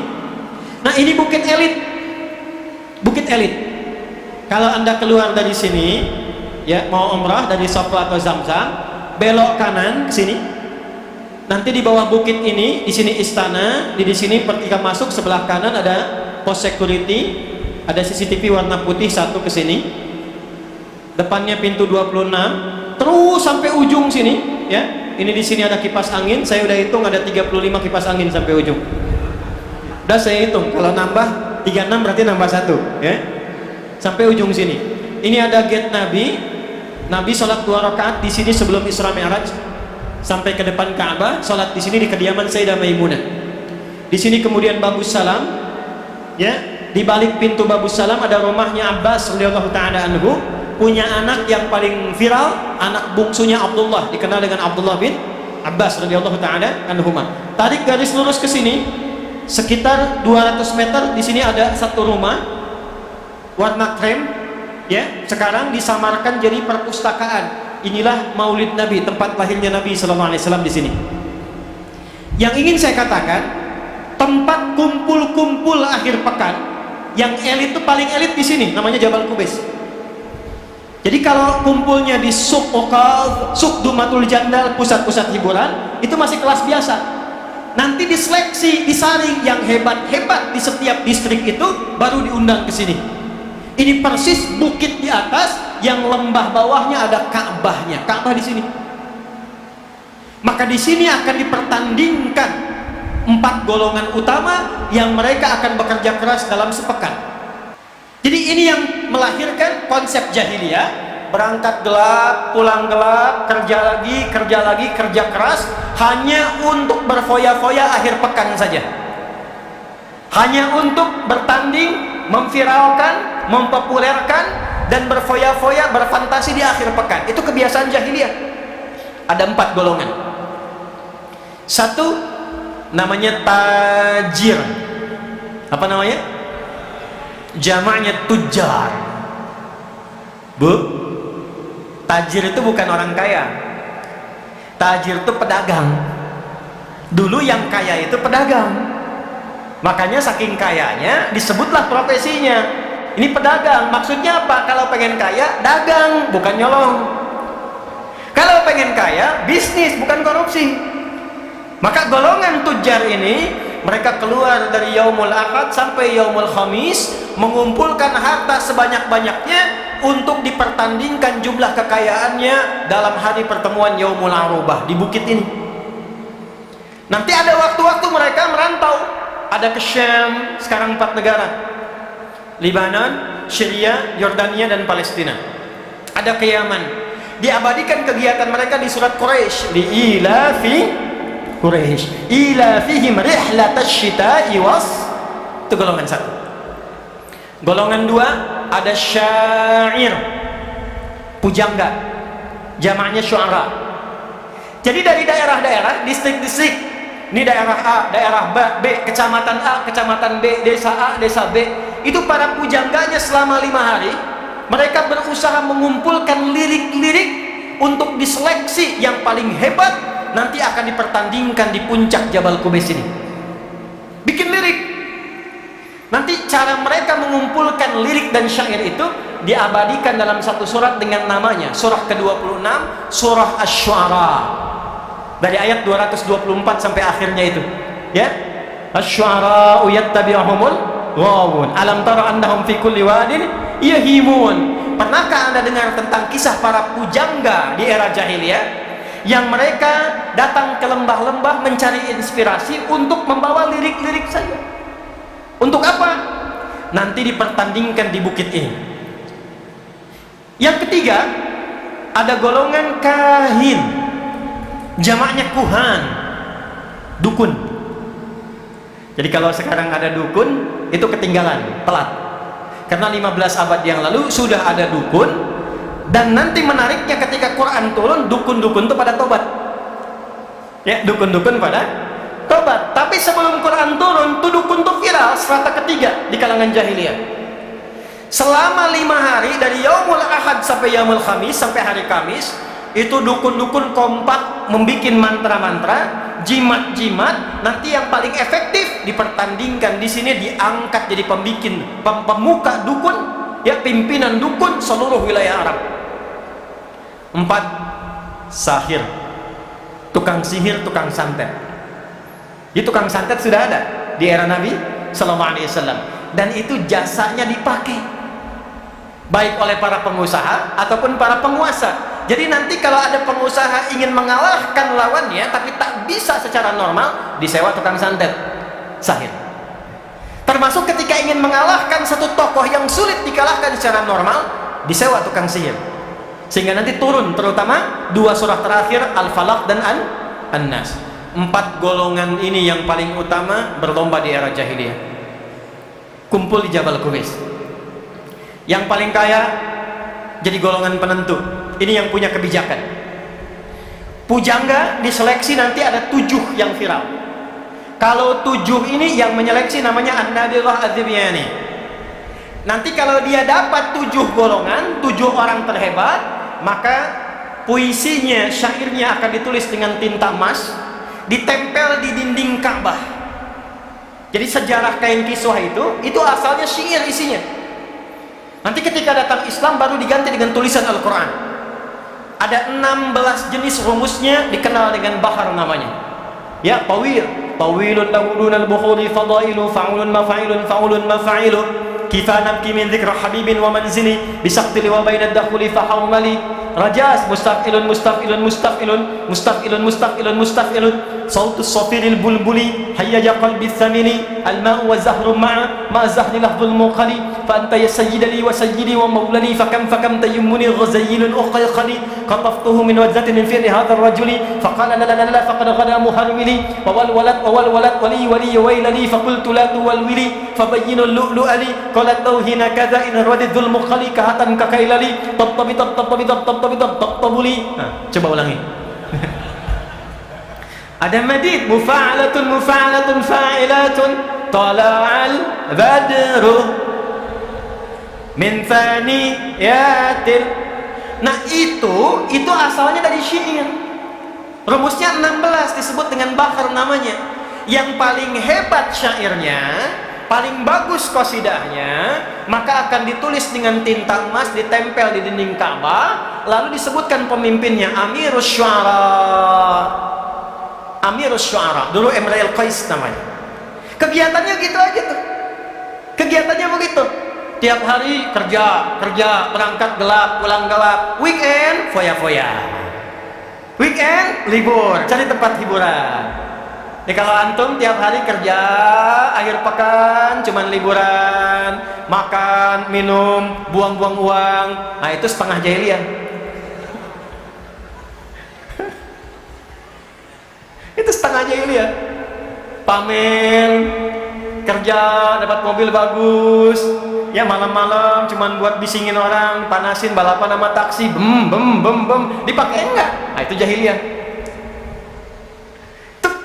Nah, ini bukit elit. Bukit elit. Kalau Anda keluar dari sini ya mau umrah dari Sofwa atau Zamzam, belok kanan ke sini. Nanti di bawah bukit ini, di sini istana, di sini ketika masuk sebelah kanan ada pos security. Ada CCTV warna putih satu ke sini. Depannya pintu 26, terus sampai ujung sini, ya. Ini di sini ada kipas angin, saya udah hitung ada 35 kipas angin sampai ujung. Udah saya hitung, kalau nambah 36 berarti nambah satu, ya. Sampai ujung sini. Ini ada gate Nabi. Nabi sholat 2 rakaat di sini sebelum Isra Mi'raj. Sampai ke depan Ka'bah, sholat di sini di kediaman Sayyidah Maimunah. Di sini kemudian Babus Salam, ya. Di balik pintu Babus Salam ada rumahnya Abbas radhiyallahu ta'ala anhu, punya anak yang paling viral, anak bungsunya Abdullah, dikenal dengan Abdullah bin Abbas radhiyallahu ta'ala anhuma. Tarik garis lurus ke sini, sekitar 200 meter di sini ada satu rumah warna krem, ya. Sekarang disamarkan jadi perpustakaan. Inilah Maulid Nabi, tempat lahirnya Nabi sallallahu alaihi wasallam di sini. Yang ingin saya katakan, tempat kumpul-kumpul akhir pekan yang elit itu paling elit di sini namanya Jabal Qubais. Jadi kalau kumpulnya di Suk Okal, Suk Dumatul Jandal, pusat-pusat hiburan, itu masih kelas biasa. Nanti diseleksi, disaring yang hebat-hebat di setiap distrik itu baru diundang ke sini. Ini persis bukit di atas yang lembah bawahnya ada Ka'bahnya. Ka'bah di sini. Maka di sini akan dipertandingkan 4 golongan utama yang mereka akan bekerja keras dalam sepekan. Jadi ini yang melahirkan konsep jahiliyah, berangkat gelap, pulang gelap, kerja lagi, kerja keras, hanya untuk berfoya-foya akhir pekan saja. Hanya untuk bertanding, memviralkan, mempopulerkan, dan berfoya-foya, berfantasi di akhir pekan. Itu kebiasaan jahiliyah. Ada 4 golongan. Satu, namanya tajir. Apa namanya? Jamaknya tujar. Bu, tajir itu bukan orang kaya. Tajir itu pedagang. Dulu yang kaya itu pedagang. Makanya saking kayanya disebutlah profesinya. Ini pedagang. Maksudnya apa? Kalau pengen kaya, dagang, bukan nyolong. Kalau pengen kaya, bisnis, bukan korupsi. Maka golongan tujar ini mereka keluar dari Yaumul Ahad sampai Yaumul Khamis, mengumpulkan harta sebanyak-banyaknya untuk dipertandingkan jumlah kekayaannya dalam hari pertemuan Yaumul Arubah di bukit ini. Nanti ada waktu-waktu mereka merantau, ada ke Syam, sekarang 4 negara, Lebanon, Syria, Yordania, dan Palestina. Ada ke Yaman. Diabadikan kegiatan mereka di surat Quraisy, li'ilafi Quraisy ila fihim rihlatash syita'i was. Itu golongan 1. Golongan 2 ada syair, pujangga, jamaknya syu'ara. Jadi dari daerah-daerah, distrik-distrik, ini daerah A, daerah B, kecamatan A, kecamatan B, desa A, desa B, itu para pujangganya selama 5 hari mereka berusaha mengumpulkan lirik-lirik untuk diseleksi yang paling hebat. nanti akan dipertandingkan di puncak Jabal Qubais ini. Bikin lirik. Nanti cara mereka mengumpulkan lirik dan syair itu diabadikan dalam satu surat dengan namanya, surah ke-26, surah Asy-Syu'ara. Dari ayat 224 sampai akhirnya itu. Ya. Asy-Syu'ara yattabi'uhumul ghawun. Alam tara annahum fi kulli wadin yahimun. Pernahkah Anda dengar tentang kisah para pujangga di era jahiliyah yang mereka datang ke lembah-lembah mencari inspirasi untuk membawa lirik-lirik saja? Untuk apa? Nanti dipertandingkan di bukit ini. Yang ketiga, ada golongan kahin, jamaknya kuhan, dukun. Jadi kalau sekarang ada dukun, itu ketinggalan, telat. Karena 15 abad yang lalu sudah ada dukun, dan nanti menariknya ketika Quran turun, dukun-dukun itu pada tobat. Ya, dukun-dukun pada tobat. Tapi sebelum Quran turun, tuh dukun tuh viral, strata ketiga di kalangan jahiliyah. Selama 5 hari dari Yaumul Ahad sampai Yaumul Khamis, sampai hari Kamis, itu dukun-dukun kompak membikin mantra-mantra, jimat-jimat. Nanti yang paling efektif dipertandingkan di sini, diangkat jadi pemuka dukun, ya, pimpinan dukun seluruh wilayah Arab. 4, sahir, tukang sihir, tukang santet. Jadi tukang santet sudah ada di era Nabi Sallallahu Alaihi Wasallam, dan itu jasanya dipakai baik oleh para pengusaha ataupun para penguasa. Jadi nanti kalau ada pengusaha ingin mengalahkan lawannya tapi tak bisa secara normal, disewa tukang santet, sahir. Termasuk ketika ingin mengalahkan satu tokoh yang sulit dikalahkan secara normal, disewa tukang sihir. Sehingga nanti turun terutama 2 surah terakhir, Al-Falaq dan An-Nas. 4 golongan ini yang paling utama berlomba di era jahiliyah. Kumpul di Jabal Qubais. Yang paling kaya jadi golongan penentu. Ini yang punya kebijakan. Pujangga diseleksi, nanti ada 7 yang viral. Kalau 7 ini yang menyeleksi namanya An-Nadirah Az-Zibyani. Nanti kalau dia dapat 7 golongan, 7 orang terhebat, maka puisinya, syairnya akan ditulis dengan tinta emas, ditempel di dinding Ka'bah. Jadi sejarah kain kiswah itu asalnya syair isinya. Nanti ketika datang Islam baru diganti dengan tulisan Al-Quran. Ada 16 jenis rumusnya, dikenal dengan bahar namanya. Ya, tawil, tawilun lahulunal bukhuri fadailu fa'ulun mafa'ilun fa'ulun mafa'ilu kifa nabki min dhikra habibin wa manzili bisaqtili wa bainad dakhuli fahawmali rajas mustaf'ilun mustaf'ilun mustaf'ilun mustaf'ilun mustaf'ilun mustaf'ilun sautus safiril bulbuli hayyaja qalbi thamili al-ma'u wa zahru ma'a zahri lahdul muqali fa anta ya sayyidali wa sayyidi wa mawlani fakam tayammuni ghazayilun uqayqali qataftuhu min wajzatin min fi'li hadha ar-rajuli faqala la la la faqad ghada muharwili wa wal walad wali waylali faqultu la tuwalwili fabayyinu al-lu'lu'ali qalat tawhina kadha in radidul muqali kahatan kakailali tattabi coba ulangi. Ada madid, mufa'alatun fa'ilatun tala'al badru min thaniyatil. Nah itu asalnya dari syair. Rumusnya 16, disebut dengan bahar namanya. Yang paling hebat syairnya, paling bagus qasidahnya, maka akan ditulis dengan tinta emas, ditempel di dinding Ka'bah, lalu disebutkan pemimpinnya Amirus Syu'ara. Dulu Imrul Qais namanya. Kegiatannya gitu aja tuh. Kegiatannya begitu. Tiap hari kerja, berangkat gelap, pulang gelap. Weekend foya-foya. Weekend libur, cari tempat hiburan. Jadi kalau antum tiap hari kerja, akhir pekan cuman liburan, makan, minum, buang-buang uang, nah itu setengah jahiliyah. Itu setengah jahiliyah. Pamer, kerja, dapat mobil bagus, ya malam-malam cuman buat bisingin orang, panasin, balapan sama taksi, dipakai enggak? Nah itu jahiliyah.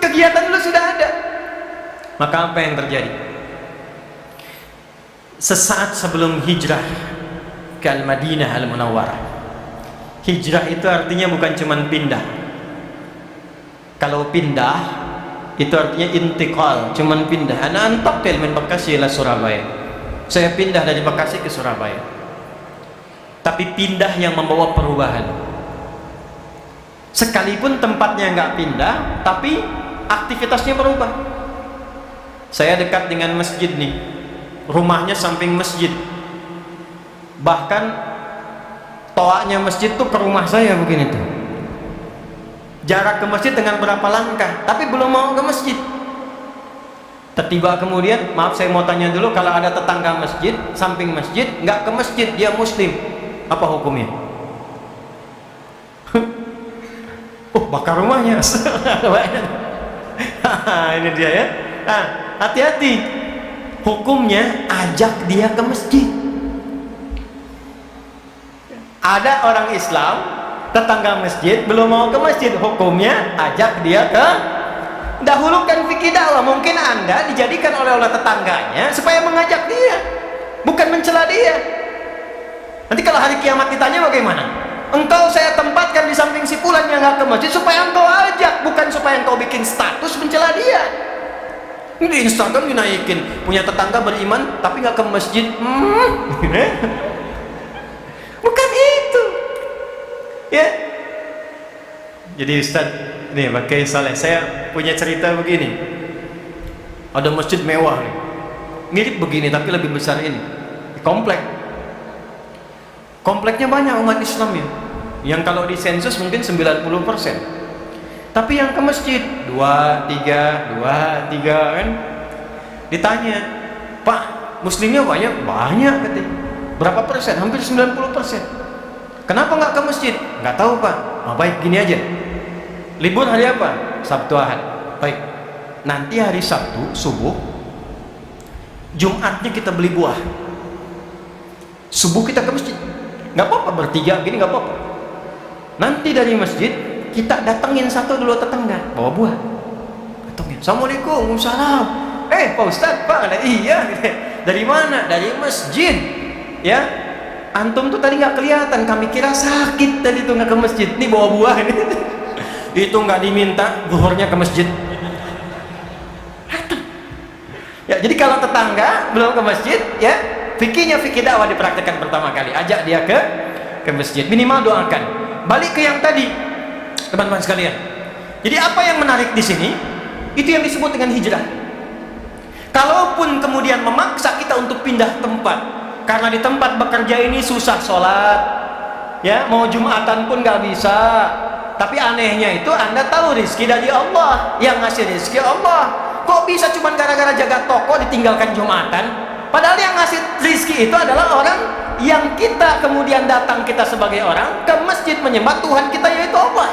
Kegiatan dulu sudah ada. Maka apa yang terjadi? Sesaat sebelum hijrah ke Al-Madinah Al-Munawwarah. Hijrah itu artinya bukan cuma pindah. Kalau pindah itu artinya intikal, cuman pindah. Ana antakil min Bekasi ila Surabaya. Saya pindah dari Bekasi ke Surabaya. Tapi pindah yang membawa perubahan. Sekalipun tempatnya nggak pindah, tapi aktivitasnya berubah. Saya dekat dengan masjid nih, rumahnya samping masjid. Bahkan toaknya masjid tuh ke rumah saya begini tuh. Jarak ke masjid dengan berapa langkah, tapi belum mau ke masjid. Tiba kemudian, maaf saya mau tanya dulu, kalau ada tetangga masjid, samping masjid, nggak ke masjid, dia muslim, apa hukumnya? Oh, bakar rumahnya. Ini dia ya. Nah, hati-hati. Hukumnya ajak dia ke masjid. Ada orang Islam, tetangga masjid, belum mau ke masjid, hukumnya ajak dia ke. Dahulukan fikih dakwah. Mungkin Anda dijadikan oleh tetangganya supaya mengajak dia, bukan mencela dia. Nanti kalau hari kiamat ditanya bagaimana? Engkau saya tempatkan di samping si fulan yang nggak ke masjid supaya engkau ajak, bukan supaya engkau bikin status mencela dia. Ini di Instagram dinaikin, punya tetangga beriman tapi nggak ke masjid. Bukan itu. Ya. Jadi Ustaz, nih pakai saleh, saya punya cerita begini. Ada masjid mewah nih, mirip begini tapi lebih besar ini, komplek. Kompleknya banyak umat Islam ya, yang kalau di sensus mungkin 90%. Tapi yang ke masjid 2, 3 kan. Ditanya, Pak, muslimnya banyak? Banyak katanya. Berapa persen? Hampir 90%. Kenapa nggak ke masjid? Nggak tahu Pak. Oh, baik, gini aja. Libur hari apa? Sabtu Ahad. Baik. Nanti hari Sabtu subuh, Jumatnya kita beli buah. Subuh kita ke masjid. Nggak apa-apa, bertiga gini nggak apa-apa. Nanti dari masjid kita datengin satu dulu tetangga, bawa buah. Datengin. Assalamualaikum, salam. Pak Ustadz, Pak, ada iya. Dari mana? Dari masjid. Ya, antum tuh tadi nggak kelihatan, kami kira sakit tadi tuh nggak ke masjid. Nih bawa buah ini. Itu nggak diminta, zuhurnya ke masjid. Ya, jadi kalau tetangga belum ke masjid, ya fikihnya fikih dakwah dipraktekkan pertama kali, ajak dia ke masjid, minimal doakan. Balik ke yang tadi, teman-teman sekalian. Jadi apa yang menarik di sini? Itu yang disebut dengan hijrah. Kalaupun kemudian memaksa kita untuk pindah tempat, karena di tempat bekerja ini susah sholat, ya mau Jumatan pun nggak bisa. Tapi anehnya itu Anda tahu rizki dari Allah, yang ngasih rizki Allah. Kok bisa cuma gara-gara jaga toko ditinggalkan Jumatan? Padahal yang ngasih rizki itu adalah orang yang kita kemudian datang, kita sebagai orang ke masjid menyembah Tuhan kita, yaitu Allah.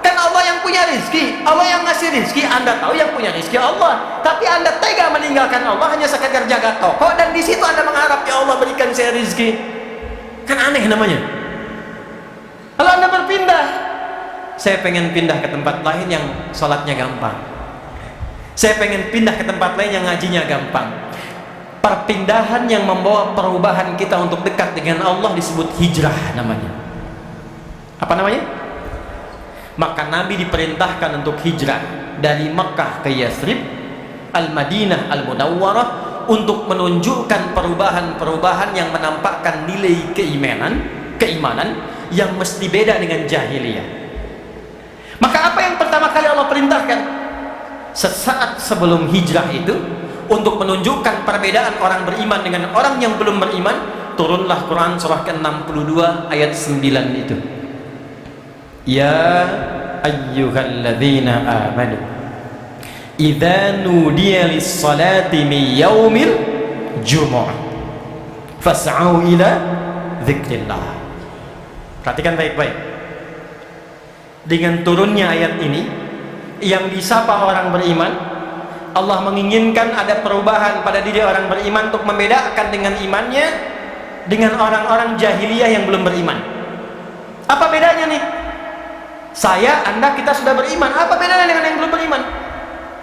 Kan Allah yang punya rizki, Allah yang ngasih rizki. Anda tahu yang punya rizki Allah, tapi Anda tega meninggalkan Allah hanya sekedar jaga toko, dan di situ Anda mengharap, ya Allah berikan saya rizki. Kan aneh namanya. Kalau Anda berpindah, saya pengen pindah ke tempat lain yang sholatnya gampang, saya pengen pindah ke tempat lain yang ngajinya gampang. Perpindahan yang membawa perubahan kita untuk dekat dengan Allah disebut hijrah namanya. Apa namanya? Maka Nabi diperintahkan untuk hijrah dari Mekah ke Yathrib, Al-Madinah, Al-Munawwarah, untuk menunjukkan perubahan-perubahan yang menampakkan nilai keimanan yang mesti beda dengan jahiliyah. Maka apa yang pertama kali Allah perintahkan? Sesaat sebelum hijrah itu, untuk menunjukkan perbedaan orang beriman dengan orang yang belum beriman, turunlah Quran surah ke-62 ayat 9 itu. Ya ayyuhalladzina amanu idza nudiya lis-salati min yaumil jumu'ah fas'au ila dzikrillah. Perhatikan baik-baik. Dengan turunnya ayat ini yang disapa orang beriman, Allah menginginkan ada perubahan pada diri orang beriman untuk membedakan dengan imannya dengan orang-orang jahiliyah yang belum beriman. Apa bedanya nih? Saya, Anda, kita sudah beriman. Apa bedanya dengan yang belum beriman?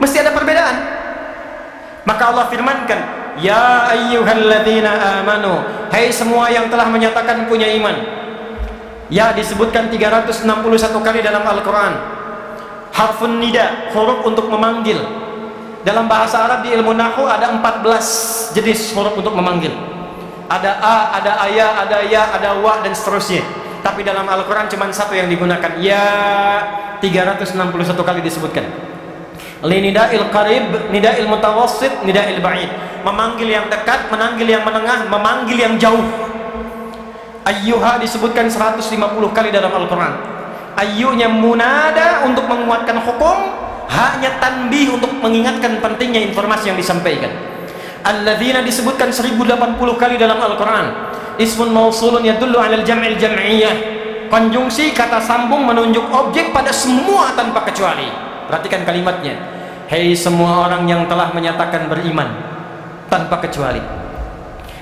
Mesti ada perbedaan. Maka Allah firmankan, ya ayyuhalladzina amanu, hai semua yang telah menyatakan punya iman. Ya disebutkan 361 kali dalam Al-Quran. Harfun nida, huruf untuk memanggil. Dalam bahasa Arab di ilmu nahwu ada 14 jenis huruf untuk memanggil. Ada a, ada aya, ada ya, ada wa, dan seterusnya. Tapi dalam Al-Quran cuma satu yang digunakan, ya, 361 kali disebutkan. Li nida'il qarib, nida'il mutawassit, nida'il ba'id. Memanggil yang dekat, memanggil yang menengah, memanggil yang jauh. Ayyuha disebutkan 150 kali dalam Al-Quran. Ayyunya munada untuk menguatkan hukum, haknya tanbih untuk mengingatkan pentingnya informasi yang disampaikan. Alladzina disebutkan 1080 kali dalam Al-Quran. Ismun mausulun yadullu alal jam'il jam'iyah. Konjungsi kata sambung menunjuk objek pada semua tanpa kecuali. Perhatikan kalimatnya. Hei semua orang yang telah menyatakan beriman, tanpa kecuali.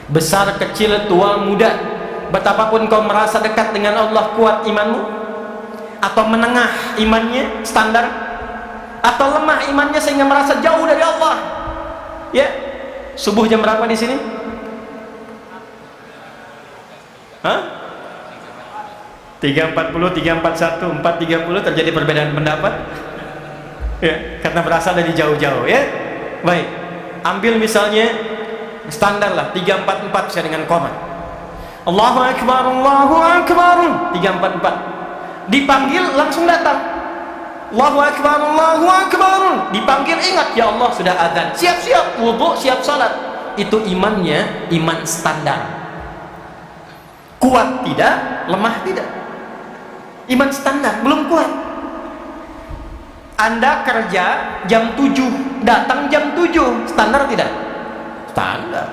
Besar, kecil, tua, muda, betapapun kau merasa dekat dengan Allah, kuat imanmu, atau menengah imannya, standar, atau lemah imannya sehingga merasa jauh dari Allah. Ya, subuh jam berapa di sini? Hah? 3.40, 3.41, 4.30 terjadi perbedaan pendapat. Ya, karena berasal dari jauh-jauh, ya. Baik. Ambil misalnya standar lah 3.44 saya dengan koma. Allahu akbar, Allahu akbar. 3.44. Dipanggil langsung datang. Allahu akbar, Allahu akbar. Dipanggil ingat, ya Allah sudah azan. Siap-siap wudu, siap salat. Itu imannya, iman standar. Kuat tidak, lemah tidak. Iman standar, belum kuat. Anda kerja jam 7, datang jam 7, standar tidak? Standar.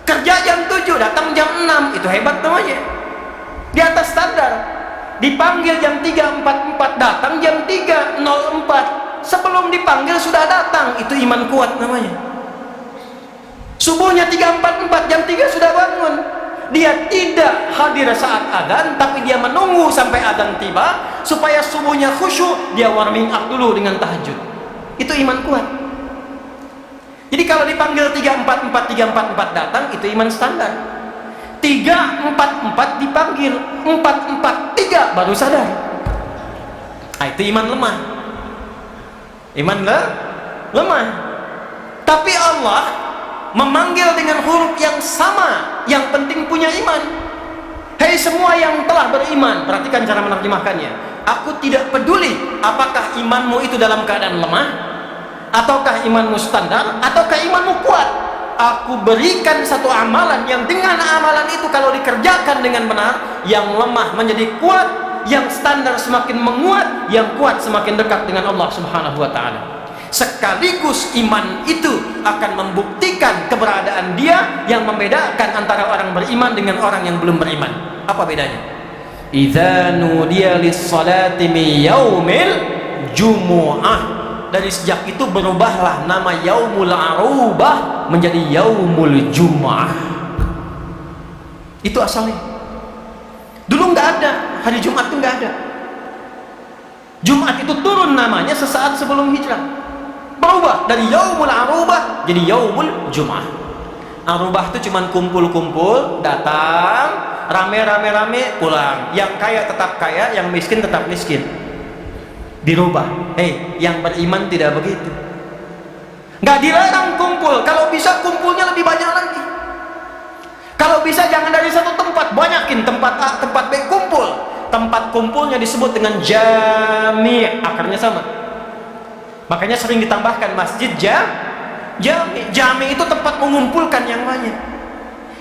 Kerja jam 7, datang jam 6, itu hebat namanya. Di atas standar. Dipanggil jam 3.44, datang jam 3.04. Sebelum dipanggil sudah datang, itu iman kuat namanya. Subuhnya 3.44, jam 3 sudah bangun. Dia tidak hadir saat adzan, tapi dia menunggu sampai adzan tiba supaya subuhnya khusyuk. Dia warming up dulu dengan tahajud. Itu iman kuat. Jadi kalau dipanggil 3.44, 3.44 datang, itu iman standar. 3.44 dipanggil, 4.43 baru sadar. Nah, itu iman lemah. Iman lemah. Tapi Allah memanggil dengan huruf yang sama, yang penting punya iman. Hei semua yang telah beriman, perhatikan cara menerjemahkannya. Aku tidak peduli apakah imanmu itu dalam keadaan lemah, ataukah imanmu standar, ataukah imanmu kuat. Aku berikan satu amalan yang dengan amalan itu kalau dikerjakan dengan benar, yang lemah menjadi kuat, yang standar semakin menguat, yang kuat semakin dekat dengan Allah Subhanahu wa ta'ala. Sekaligus iman itu akan membuktikan keberadaan dia, yang membedakan antara orang beriman dengan orang yang belum beriman. Apa bedanya? Idza nudiya lis-salati min yaumil jumu'ah. Dari sejak itu berubahlah nama yaumul arubah menjadi yaumul jumu'ah. Itu asalnya. Dulu nggak ada, hari Jumat itu nggak ada. Jumat itu turun namanya sesaat sebelum hijrah. Berubah dari yaumul arubah jadi yaumul jum'ah. Arubah itu cuman kumpul-kumpul, datang, rame-rame pulang. Yang kaya tetap kaya, yang miskin tetap miskin. Dirubah. Hei, yang beriman tidak begitu. Nggak dilarang kumpul, kalau bisa kumpulnya lebih banyak lagi. Kalau bisa jangan dari satu tempat, banyakin tempat A, tempat B, kumpul. Tempat kumpulnya disebut dengan jami', akarnya sama. Makanya sering ditambahkan masjid jami. Jami itu tempat mengumpulkan yang banyak.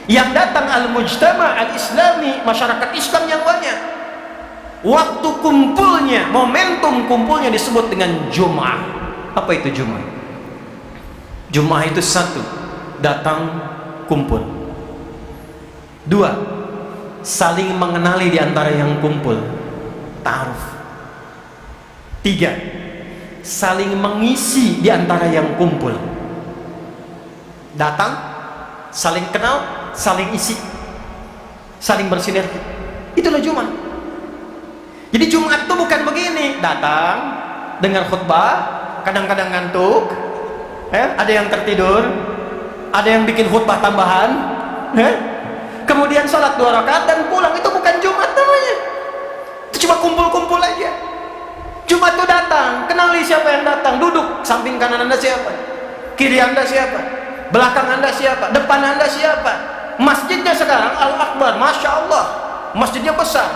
Yang datang al-mujtama' al-islami, masyarakat Islam yang banyak. Waktu kumpulnya, momentum kumpulnya disebut dengan Jum'ah. Apa itu Jum'ah? Jum'ah itu satu, datang kumpul. Dua, saling mengenali di antara yang kumpul, ta'aruf. Tiga, saling mengisi di antara yang kumpul. Datang, saling kenal, saling isi, saling bersinergi. Itulah Jumat. Jadi Jumat itu bukan begini, datang, dengar khutbah, kadang-kadang ngantuk, ada yang tertidur, ada yang bikin khutbah tambahan, kemudian sholat 2 rakaat dan pulang. Itu bukan Jumat namanya. Itu cuma kumpul-kumpul aja. Jumat itu datang, kenali Kenali siapa yang datang, duduk. Samping kanan Anda siapa? Kiri Anda siapa? Belakang Anda siapa? Depan Anda siapa? Masjidnya sekarang Al-Akbar, Masya Allah. Masjidnya besar.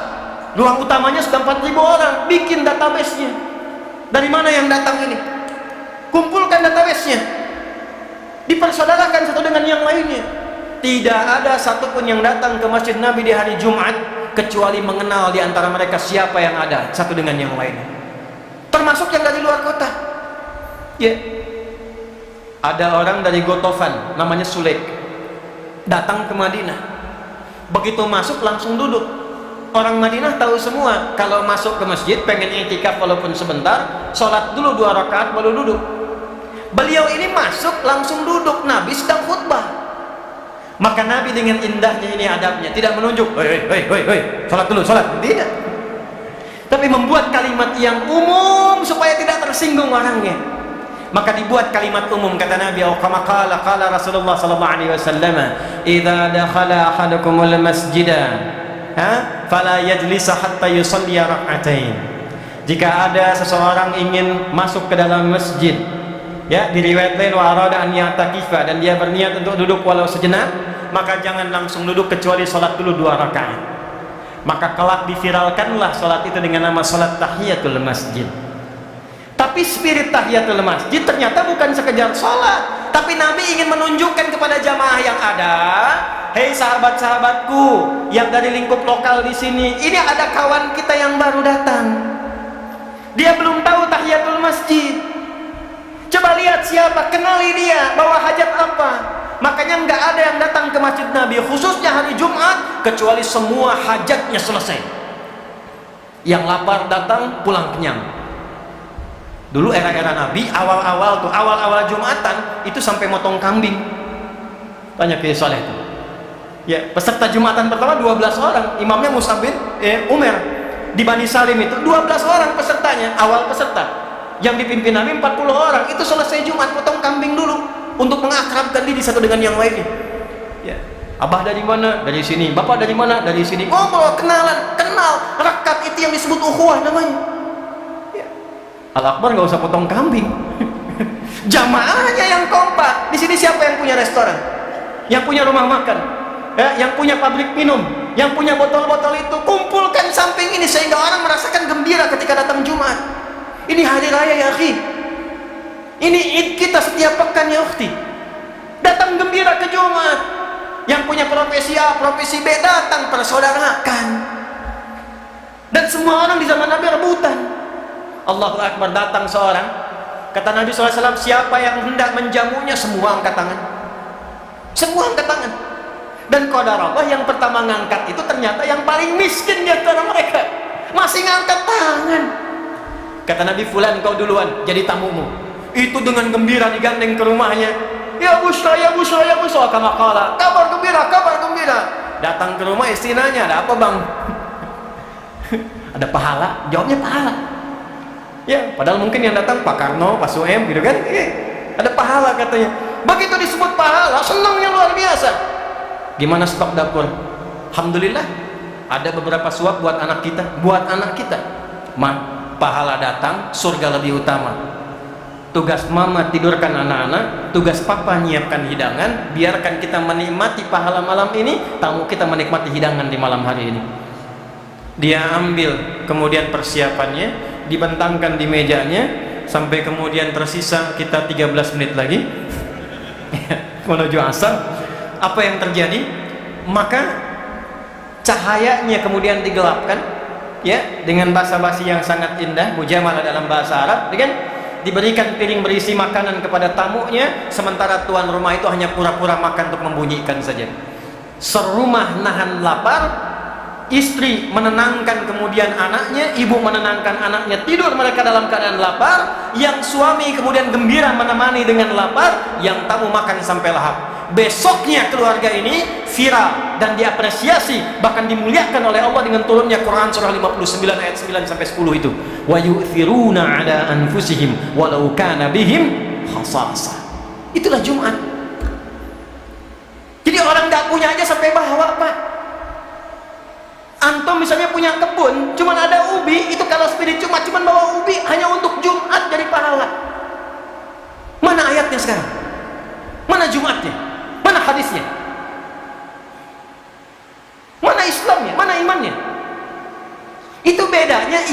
Ruang utamanya sudah 4.000 orang. Bikin database-nya. Dari mana yang datang ini? Kumpulkan database-nya. Dipersaudarakan satu dengan yang lainnya. Tidak ada satupun yang datang ke Masjid Nabi di hari Jumat kecuali mengenal di antara mereka siapa yang ada satu dengan yang lainnya. Termasuk yang dari luar kota. Ya. Ada orang dari Gotofan namanya Sulaik datang ke Madinah. Begitu masuk langsung duduk. Orang Madinah tahu semua kalau masuk ke masjid pengen i'tikaf walaupun sebentar, sholat dulu 2 rakaat baru duduk. Beliau ini masuk langsung duduk, Nabi sedang khutbah. Maka Nabi dengan indahnya ini adabnya tidak menunjuk, hei, sholat dulu, sholat. Tidak. Tapi membuat kalimat yang umum supaya tidak tersinggung orangnya. Maka dibuat kalimat umum, kata Nabi, kama qala Rasulullah sallallahu alaihi wasallam, idza dakhala ahadukumul masjida fala yajlis hatta yusalli rak'atain. Jika ada seseorang ingin masuk ke dalam masjid, ya, di riwayat lain wa arada an ya'takifa, dan dia berniat untuk duduk walau sejenak, maka jangan langsung duduk kecuali salat dulu 2 rakaat. Maka kelak diviralkanlah salat itu dengan nama salat tahiyatul masjid. Tapi spirit tahiyatul masjid ternyata bukan sekedar salat, tapi Nabi ingin menunjukkan kepada jamaah yang ada, hei sahabat-sahabatku yang dari lingkup lokal di sini, ini ada kawan kita yang baru datang. Dia belum tahu tahiyatul masjid. Coba lihat siapa, kenali dia, bawa hajat apa. Makanya nggak ada yang datang ke masjid Nabi khususnya hari Jumat kecuali semua hajatnya selesai. Yang lapar datang, pulang kenyang. Dulu era-era Nabi, awal-awal Jumatan itu sampai motong kambing. Tanya ke Saleh itu. Ya, peserta Jumatan pertama 12 orang, imamnya Mus'ab bin Umair. Di Bani Salim itu 12 orang pesertanya, awal peserta. Yang dipimpin Nabi 40 orang. Itu selesai Jumat potong kambing dulu untuk mengakrabkan diri satu dengan yang lainnya. Ya. Abah dari mana? Dari sini. Bapak dari mana? Dari sini. Ngobrol, kenalan, kenal. Rekat itu yang disebut ukhuwah namanya. Ya. Al-Akbar nggak usah potong kambing. Jamaahnya yang kompak. Di sini siapa yang punya restoran? Yang punya rumah makan? Ya, yang punya pabrik minum? Yang punya botol-botol itu? Kumpulkan samping ini sehingga orang merasakan gembira ketika datang Jumat. Ini hari raya ya akhi. Ini Id kita setiap pekan ya ukhti. Datang gembira ke Jumat. Yang punya profesi A, profesi B datang persaudarakan. Dan semua orang di zaman Nabi rebutan. Allahu Akbar, datang seorang. Kata Nabi SAW, siapa yang hendak menjamunya, semua angkat tangan. Semua angkat tangan. Dan qadarullah yang pertama ngangkat itu ternyata yang paling miskin di antara mereka. Masih ngangkat tangan. Kata Nabi, fulan kau duluan jadi tamumu. Itu dengan gembira digandeng ke rumahnya. Ya busra, ya busra, ya busra, kama qala. Kabar gembira, kabar gembira. Datang ke rumah istri nanya, ada apa bang? Ada pahala? Jawabnya pahala. Ya, padahal mungkin yang datang Pak Karno, Pak Suem gitu kan. Ada pahala katanya. Begitu disebut pahala, senangnya luar biasa. Gimana stok dapur? Alhamdulillah. Ada beberapa suap buat anak kita, buat anak kita. Pahala datang, surga lebih utama. Tugas mama tidurkan anak-anak, tugas papa nyiapkan hidangan, biarkan kita menikmati pahala malam ini, tamu kita menikmati hidangan di malam hari ini. Dia ambil kemudian persiapannya, dibentangkan di mejanya, sampai kemudian tersisa kita 13 menit lagi menuju asar. Apa yang terjadi? Maka cahayanya kemudian digelapkan, ya, dengan basa-basi yang sangat indah, mujamalah dalam bahasa Arab, kan? Diberikan piring berisi makanan kepada tamunya, sementara tuan rumah itu hanya pura-pura makan untuk membunyikan saja. Serumah nahan lapar, istri menenangkan kemudian anaknya, ibu menenangkan anaknya, tidur mereka dalam keadaan lapar, yang suami kemudian gembira menemani dengan lapar, yang tamu makan sampai lahap. Besoknya keluarga ini viral dan diapresiasi, bahkan dimuliakan oleh Allah dengan turunnya Quran surah 59 ayat 9 sampai 10 itu. Wa yu'thiruna 'ala anfusihim walau kana bihim khasasah. Itulah Jumat. Jadi orang enggak punya aja sampai bawa, Pak. Antum misalnya punya kebun, cuman ada ubi, itu kalau spirit Jumat cuman bawa ubi hanya untuk Jumat jadi pahala.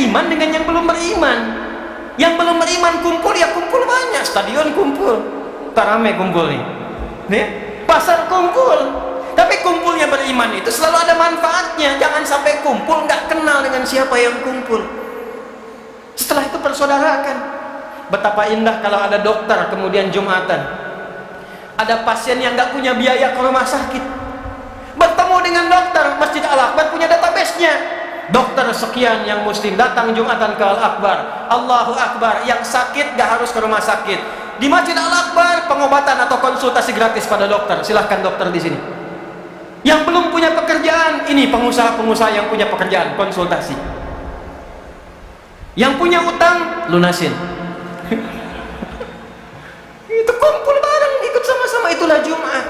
iman dengan yang belum beriman. Yang belum beriman kumpul, ya kumpul banyak, stadion kumpul, tarame kumpul nih, pasar kumpul. Tapi kumpulnya beriman itu selalu ada manfaatnya. Jangan sampai kumpul nggak kenal dengan siapa yang kumpul. Setelah itu persaudarakan. Betapa indah kalau ada dokter kemudian Jumatan, ada pasien yang nggak punya biaya ke rumah sakit, bertemu dengan dokter. Masjid Al-Akbar punya database-nya. Dokter sekian yang muslim datang Jumatan ke Al-Akbar, Allahu Akbar. Yang sakit gak harus ke rumah sakit. Di Masjid Al-Akbar pengobatan atau konsultasi gratis pada dokter. Silahkan dokter di sini. Yang belum punya pekerjaan, ini pengusaha-pengusaha yang punya pekerjaan, konsultasi. Yang punya utang, lunasin. Itu kumpul bareng, ikut sama-sama. Itulah Jumat.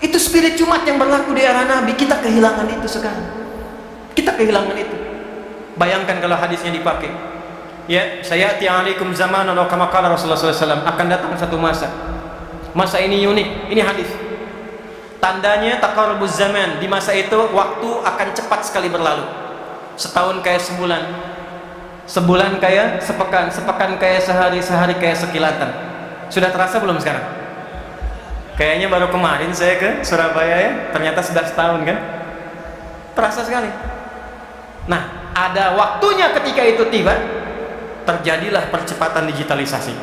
Itu spirit Jumat yang berlaku di era Nabi. Kita kehilangan itu sekarang. Kita kehilangan itu. Bayangkan kalau hadisnya dipakai. Ya, sayati alaikum zamanan atau kama qala Rasulullah SAW, akan datang satu masa. Masa ini unik. Ini hadis. Tandanya taqarrubuz zaman. Di masa itu waktu akan cepat sekali berlalu. Setahun kayak sebulan. Sebulan kayak sepekan, sepekan kayak sehari, sehari kayak sekilatan. Sudah terasa belum sekarang? Kayaknya baru kemarin saya ke Surabaya ya, ternyata 11 tahun kan? Terasa sekali. Nah, ada waktunya ketika itu tiba, terjadilah percepatan digitalisasi.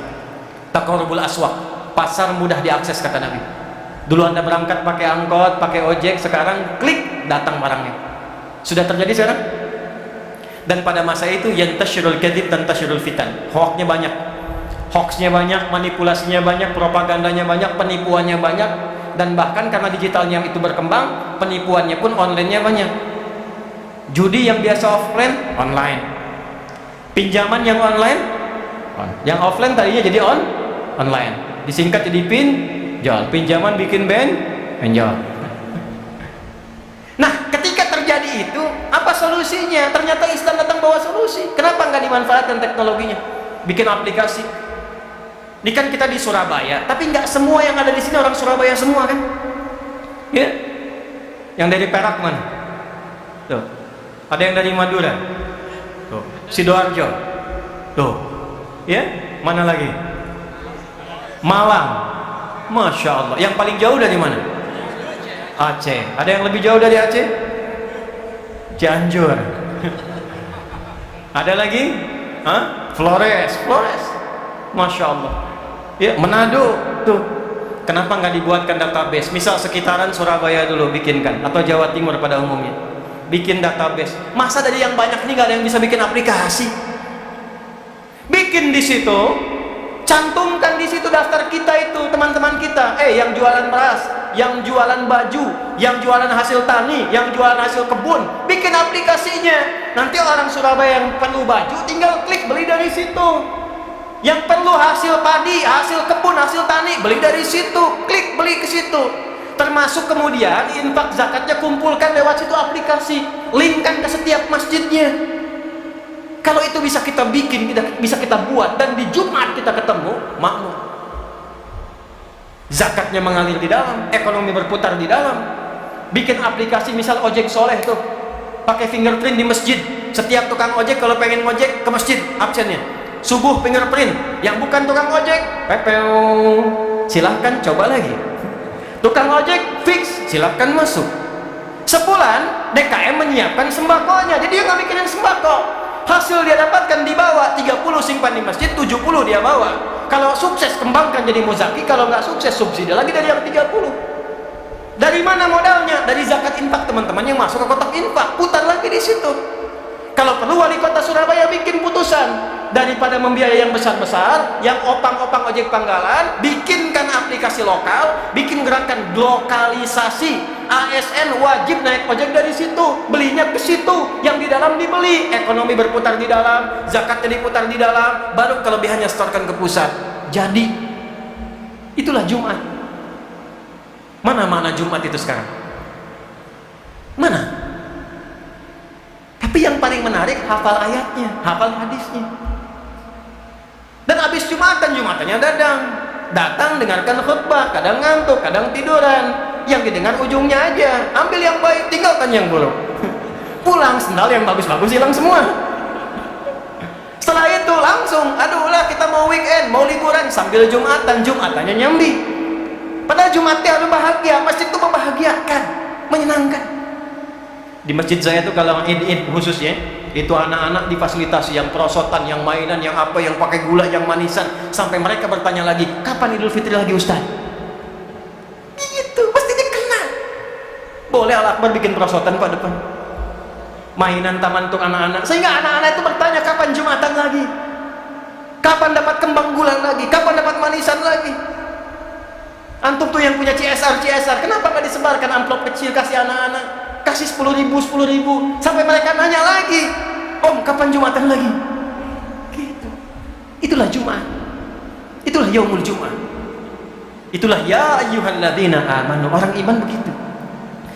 Taqarrubul aswaq, pasar mudah diakses kata Nabi. Dulu Anda berangkat pakai angkot, pakai ojek, sekarang klik datang barangnya. Sudah terjadi sekarang? Dan pada masa itu yantashirul kadzib dan tashirul fitan. Hoaxnya banyak. Hoaxnya banyak, manipulasinya banyak, propagandanya banyak, penipuannya banyak, dan bahkan karena digitalnya itu berkembang, penipuannya pun online-nya banyak. Judi yang biasa offline, online. Pinjaman yang online, yang offline tadinya jadi online. Disingkat jadi pinjol. Pinjaman bikin benjol. Nah, ketika terjadi itu, apa solusinya? Ternyata Islam datang bawa solusi. Kenapa nggak dimanfaatkan teknologinya? Bikin aplikasi. Ini kan kita di Surabaya, tapi nggak semua yang ada di sini orang Surabaya semua kan? Ya, yang dari Perak mana? Tuh, ada yang dari Madura, tuh, Sidoarjo, tuh, ya, mana lagi? Malang, masya Allah. Yang paling jauh dari mana? Aceh. Ada yang lebih jauh dari Aceh? Cianjur. Ada lagi? Flores, masya Allah. Ya, Manado tuh. Kenapa nggak dibuatkan database? Misal sekitaran Surabaya dulu bikinkan, atau Jawa Timur pada umumnya, bikin database. Masa dari yang banyak ini nggak ada yang bisa bikin aplikasi? Bikin di situ, cantumkan di situ daftar kita itu, teman-teman kita. Yang jualan beras, yang jualan baju, yang jualan hasil tani, yang jualan hasil kebun, bikin aplikasinya. Nanti orang Surabaya yang perlu baju tinggal klik beli dari situ. Yang perlu hasil padi, hasil kebun, hasil tani, beli dari situ, klik beli ke situ. Termasuk kemudian infak zakatnya kumpulkan lewat situ aplikasi, linkkan ke setiap masjidnya. Kalau itu bisa kita bikin, bisa kita buat, dan di Jumat kita ketemu, makmur. Zakatnya mengalir di dalam, ekonomi berputar di dalam. Bikin aplikasi misal ojek soleh tuh, pakai fingerprint di masjid. Setiap tukang ojek kalau pengen ngojek ke masjid, absennya subuh fingerprint. Yang bukan tukang ojek, pepeo, silahkan coba lagi. Tukang ojek fix, silahkan masuk. Sebulan DKM menyiapkan sembakonya, jadi dia nggak mikirin sembako. Hasil dia dapatkan dibawa, 30 simpan di masjid, 70 dia bawa. Kalau sukses kembangkan jadi muzaki, kalau nggak sukses subsidi lagi dari yang 30. Dari mana modalnya? Dari zakat infak teman-teman yang masuk ke kotak infak, putar lagi di situ. Kalau perlu wali kota Surabaya bikin putusan, daripada membiayai yang besar-besar, yang opang-opang ojek panggalan, bikinkan aplikasi lokal, bikin gerakan lokalisasi. ASN wajib naik ojek dari situ, belinya ke situ, yang di dalam dibeli, ekonomi berputar di dalam, zakatnya diputar di dalam, baru kelebihannya setorkan ke pusat. Jadi itulah Jumat. Mana Jumat itu sekarang? Mana? Tapi yang paling menarik, hafal ayatnya, hafal hadisnya. Dan habis Jumatannya datang dengarkan khutbah, kadang ngantuk, kadang tiduran. Yang didengar ujungnya aja, ambil yang baik, tinggalkan yang buruk. Pulang, sendal yang bagus-bagus hilang semua. Setelah itu langsung, aduh kita mau weekend, mau liburan, sambil Jumatannya nyambi. Padahal Jumatnya harus bahagia, masjid itu membahagiakan, menyenangkan. Di masjid saya tuh kalau Id khususnya, itu anak-anak difasilitasi yang perosotan, yang mainan, yang apa, yang pakai gula, yang manisan, sampai mereka bertanya lagi, kapan Idul Fitri lagi Ustaz? Gitu, pasti dikenal. Boleh Al-Akbar bikin perosotan Pak depan, mainan taman untuk anak-anak, sehingga anak-anak itu bertanya kapan Jumatan lagi, kapan dapat kembang bulan lagi, kapan dapat manisan lagi. Antum tuh yang punya CSR, kenapa nggak disebarkan amplop kecil kasih anak-anak, kasih 10.000 sampai mereka nanya lagi, Om kapan Jumatan lagi? Gitu. Itulah Jumat, itulah Yaumul Jumat, itulah ya ayyuhalladzina amanu, orang iman begitu.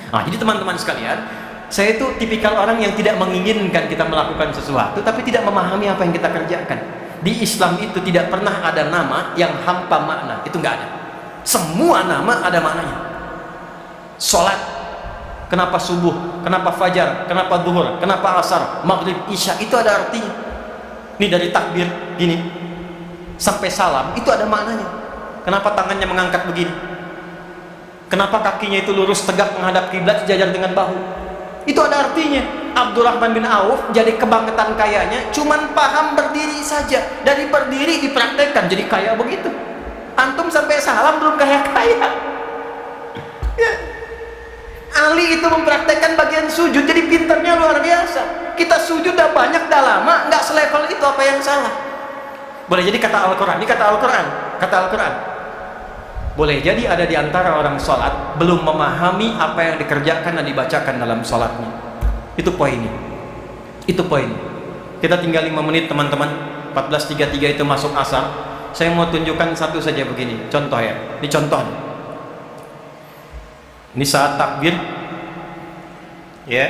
Nah, jadi teman-teman sekalian, saya itu tipikal orang yang tidak menginginkan kita melakukan sesuatu tapi tidak memahami apa yang kita kerjakan. Di Islam itu tidak pernah ada nama yang hampa makna, itu nggak ada. Semua nama ada maknanya. Sholat, kenapa subuh, kenapa fajar, kenapa zuhur, kenapa asar, maghrib, isya, itu ada artinya. Ini dari takbir gini sampai salam itu ada maknanya. Kenapa tangannya mengangkat begini, kenapa kakinya itu lurus tegak menghadap kiblat sejajar dengan bahu, itu ada artinya. Abdurrahman bin Auf jadi kebangetan kayanya cuman paham berdiri saja, dari berdiri dipraktekkan jadi kaya begitu. Antum sampai salam belum kaya-kaya ya. Ali itu mempraktekkan bagian sujud jadi pinternya luar biasa. Kita sujud udah banyak, udah lama, nggak selevel itu, apa yang salah? Boleh jadi kata Al-Quran, ini kata Al-Quran boleh jadi ada di antara orang sholat belum memahami apa yang dikerjakan dan dibacakan dalam sholatnya. Itu poinnya. Kita tinggal 5 menit teman-teman, 14.33 itu masuk asar. Saya mau tunjukkan satu saja begini, contoh ya. Ini contoh. Ini saat takbir, ya,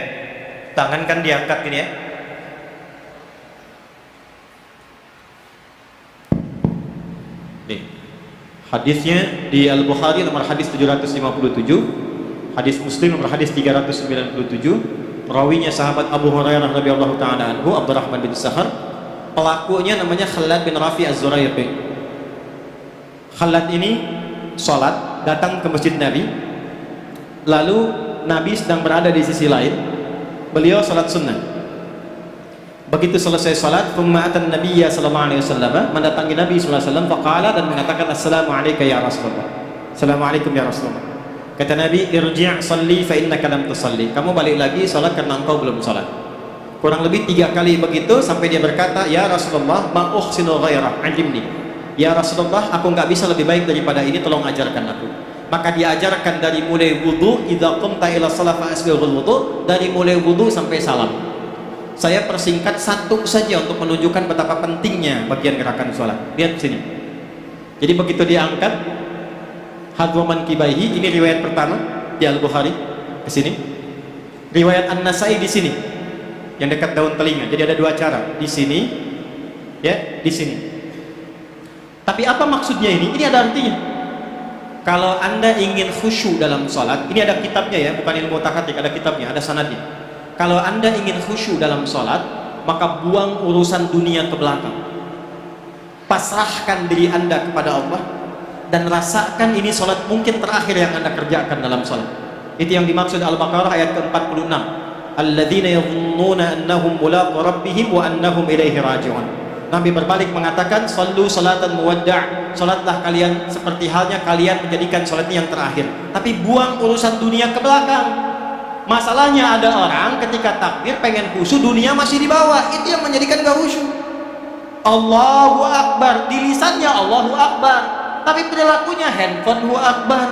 tangan kan diangkat gini ya. Nih, hadisnya di Al-Bukhari nomor hadis 757, hadis Muslim nomor hadis 397. Perawinya sahabat Abu Hurairah radhiyallahu taala anhu, Abdurrahman bin Sahar. Pelakunya namanya Khalad bin Rafi Az-Zuraiqi. Khalad ini sholat, datang ke masjid Nabi, lalu Nabi sedang berada di sisi lain, beliau sholat sunnah. Begitu selesai sholat, Fumma'atan Nabiya sallallahu alaihi wasallam, mendatangi Nabi sallallahu alaihi wasallam, faqala, dan mengatakan Assalamualaikum ya Rasulullah. Assalamualaikum ya Rasulullah. Kata Nabi, irji' salli fa innaka lam tusalli. Kamu balik lagi sholat karena engkau belum sholat. Kurang lebih 3 kali begitu sampai dia berkata, ya Rasulullah, ma uhsinu ghairah, alimni. Ya Rasulullah, aku nggak bisa lebih baik daripada ini, tolong ajarkan aku. Maka diajarkan dari mulai wudu, idza qumta ila shalah fa asbighul wudu, dari mulai wudu sampai salam. Saya persingkat satu saja untuk menunjukkan betapa pentingnya bagian gerakan sholat. Lihat sini. Jadi begitu diangkat hadwaman kibaihi, ini riwayat pertama di Al-Bukhari ke sini. Riwayat An-Nasai di sini, yang dekat daun telinga. Jadi ada 2 cara, di sini ya, di sini. Tapi apa maksudnya ini? Ini ada artinya. Kalau Anda ingin khusyuk dalam sholat, ini ada kitabnya ya, bukan ilmu takatik, ada kitabnya, ada sanadnya. Kalau Anda ingin khusyuk dalam sholat, maka buang urusan dunia ke belakang. Pasrahkan diri Anda kepada Allah dan rasakan ini sholat mungkin terakhir yang Anda kerjakan dalam sholat. Itu yang dimaksud Al-Baqarah ayat ke-46. Alladzina yadhunnuna annahum mulaqu rabbihim wa annahum ilaihi raji'un. Nabi berbalik mengatakan, sallu salatan muwadda', salatlah kalian seperti halnya kalian menjadikan salatnya yang terakhir. Tapi buang urusan dunia ke belakang. Masalahnya ada orang ketika takbir pengen khusyuk, dunia masih di bawah, itu yang menjadikan gak khusyuk. Allahu Akbar, di lisannya Allahu Akbar, tapi perilakunya handphone Hu Akbar,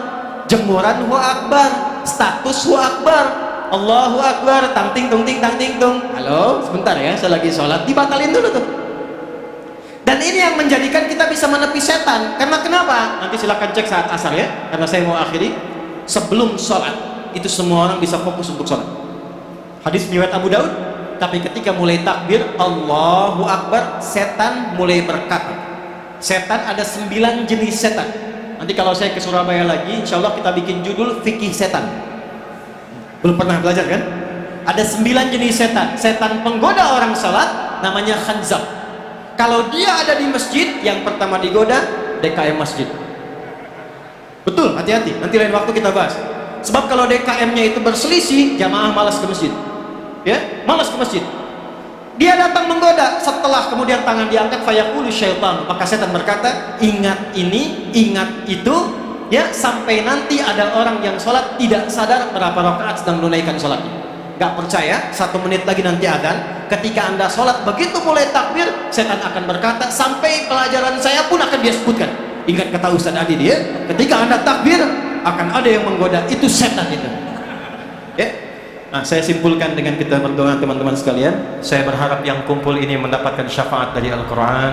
jemuran Hu Akbar, status Hu Akbar. Allahu Akbar, tang ting tung ting tang ting tung. Halo, sebentar ya, saya lagi sholat, dibatalin dulu tuh. Dan ini yang menjadikan kita bisa menepi setan. Karena kenapa? Nanti silakan cek saat asar ya, karena saya mau akhiri. Sebelum sholat itu semua orang bisa fokus untuk sholat. Hadis riwayat Abu Daud. Tapi ketika mulai takbir Allahu Akbar, setan mulai berkata. Setan ada 9 jenis setan. Nanti kalau saya ke Surabaya lagi, insya Allah kita bikin judul fikih setan. Belum pernah belajar kan? Ada 9 jenis setan. Setan penggoda orang sholat namanya khanzab. Kalau dia ada di masjid, yang pertama digoda DKM masjid. Betul, hati-hati, nanti lain waktu kita bahas. Sebab kalau DKM-nya itu berselisih, jamaah malas ke masjid. Ya, malas ke masjid. Dia datang menggoda, setelah kemudian tangan diangkat, fayaqulu syaitan, maka setan berkata, ingat ini, ingat itu, ya, sampai nanti ada orang yang sholat tidak sadar berapa rakaat sedang menunaikan sholatnya. Gak percaya, 1 menit lagi nanti adzan. Ketika anda sholat, begitu mulai takbir, setan akan berkata, sampai pelajaran saya pun akan dia sebutkan. Ingat kata Ustaz Adi dia, ketika anda takbir, akan ada yang menggoda, itu setan itu. Ya. Nah, saya simpulkan dengan kita berdoa, teman-teman sekalian. Saya berharap yang kumpul ini mendapatkan syafaat dari Al-Quran,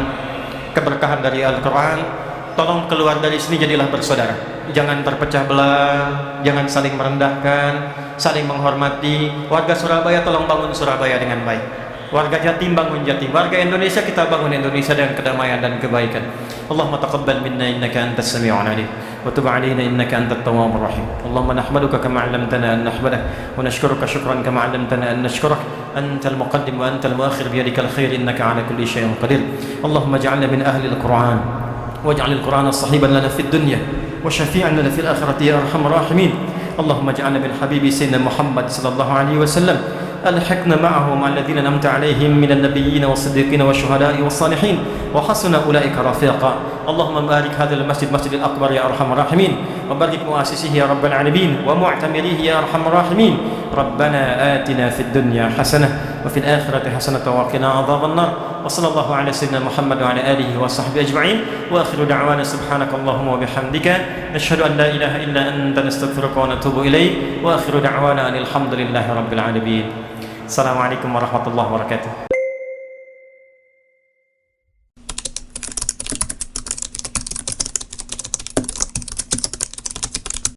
keberkahan dari Al-Quran. Tolong keluar dari sini jadilah bersaudara. Jangan terpecah belah, jangan saling merendahkan, saling menghormati. Warga Surabaya tolong bangun Surabaya dengan baik. Warga Jatim bangun Jatim. Warga Indonesia kita bangun Indonesia dengan kedamaian dan kebaikan. Allahumma taqabbal minna innaka antas sami'ul 'alim wa tub 'alaina innaka antat tawwabur rahim. Allahumma nahmaduka kama 'allamtana an nahmadak wa nashkuruka syukran kama 'allamtana an nashkurak. Antal muqaddim wa antal muakhir bi yadikal khair innaka 'ala kulli syai'in qadir. Allahumma ij'alna min ahli al-Qur'an waj'al al-Qur'ana sahiban lana fid dunya wa syafi'an lana fil akhirati ya arhamar rahimin. Allahumma ij'alna min habibi sayyidina Muhammad sallallahu alaihi wasallam. ألحقنا معهم الذين أنعمت عليهم من النبيين والصديقين والشهداء والصالحين وحسن أولئك رفيقا. اللهم بارك هذا المسجد مسجد الأكبر يا أرحم الراحمين وبارك مؤسسه يا رب العالمين ومعتمريه يا أرحم الراحمين. ربنا آتنا في الدنيا حسنة وفي الآخرة حسنة وقنا عذاب النار. وصلى الله على سيدنا محمد وعلى آله وصحبه أجمعين وآخر دعوانا سبحانك اللهم وبحمدك نشهد أن لا إله إلا أنت نستغفرك ونتوب إليك وآخر دعوانا أن الحمد لله رب العالمين. Assalamualaikum warahmatullahi wabarakatuh.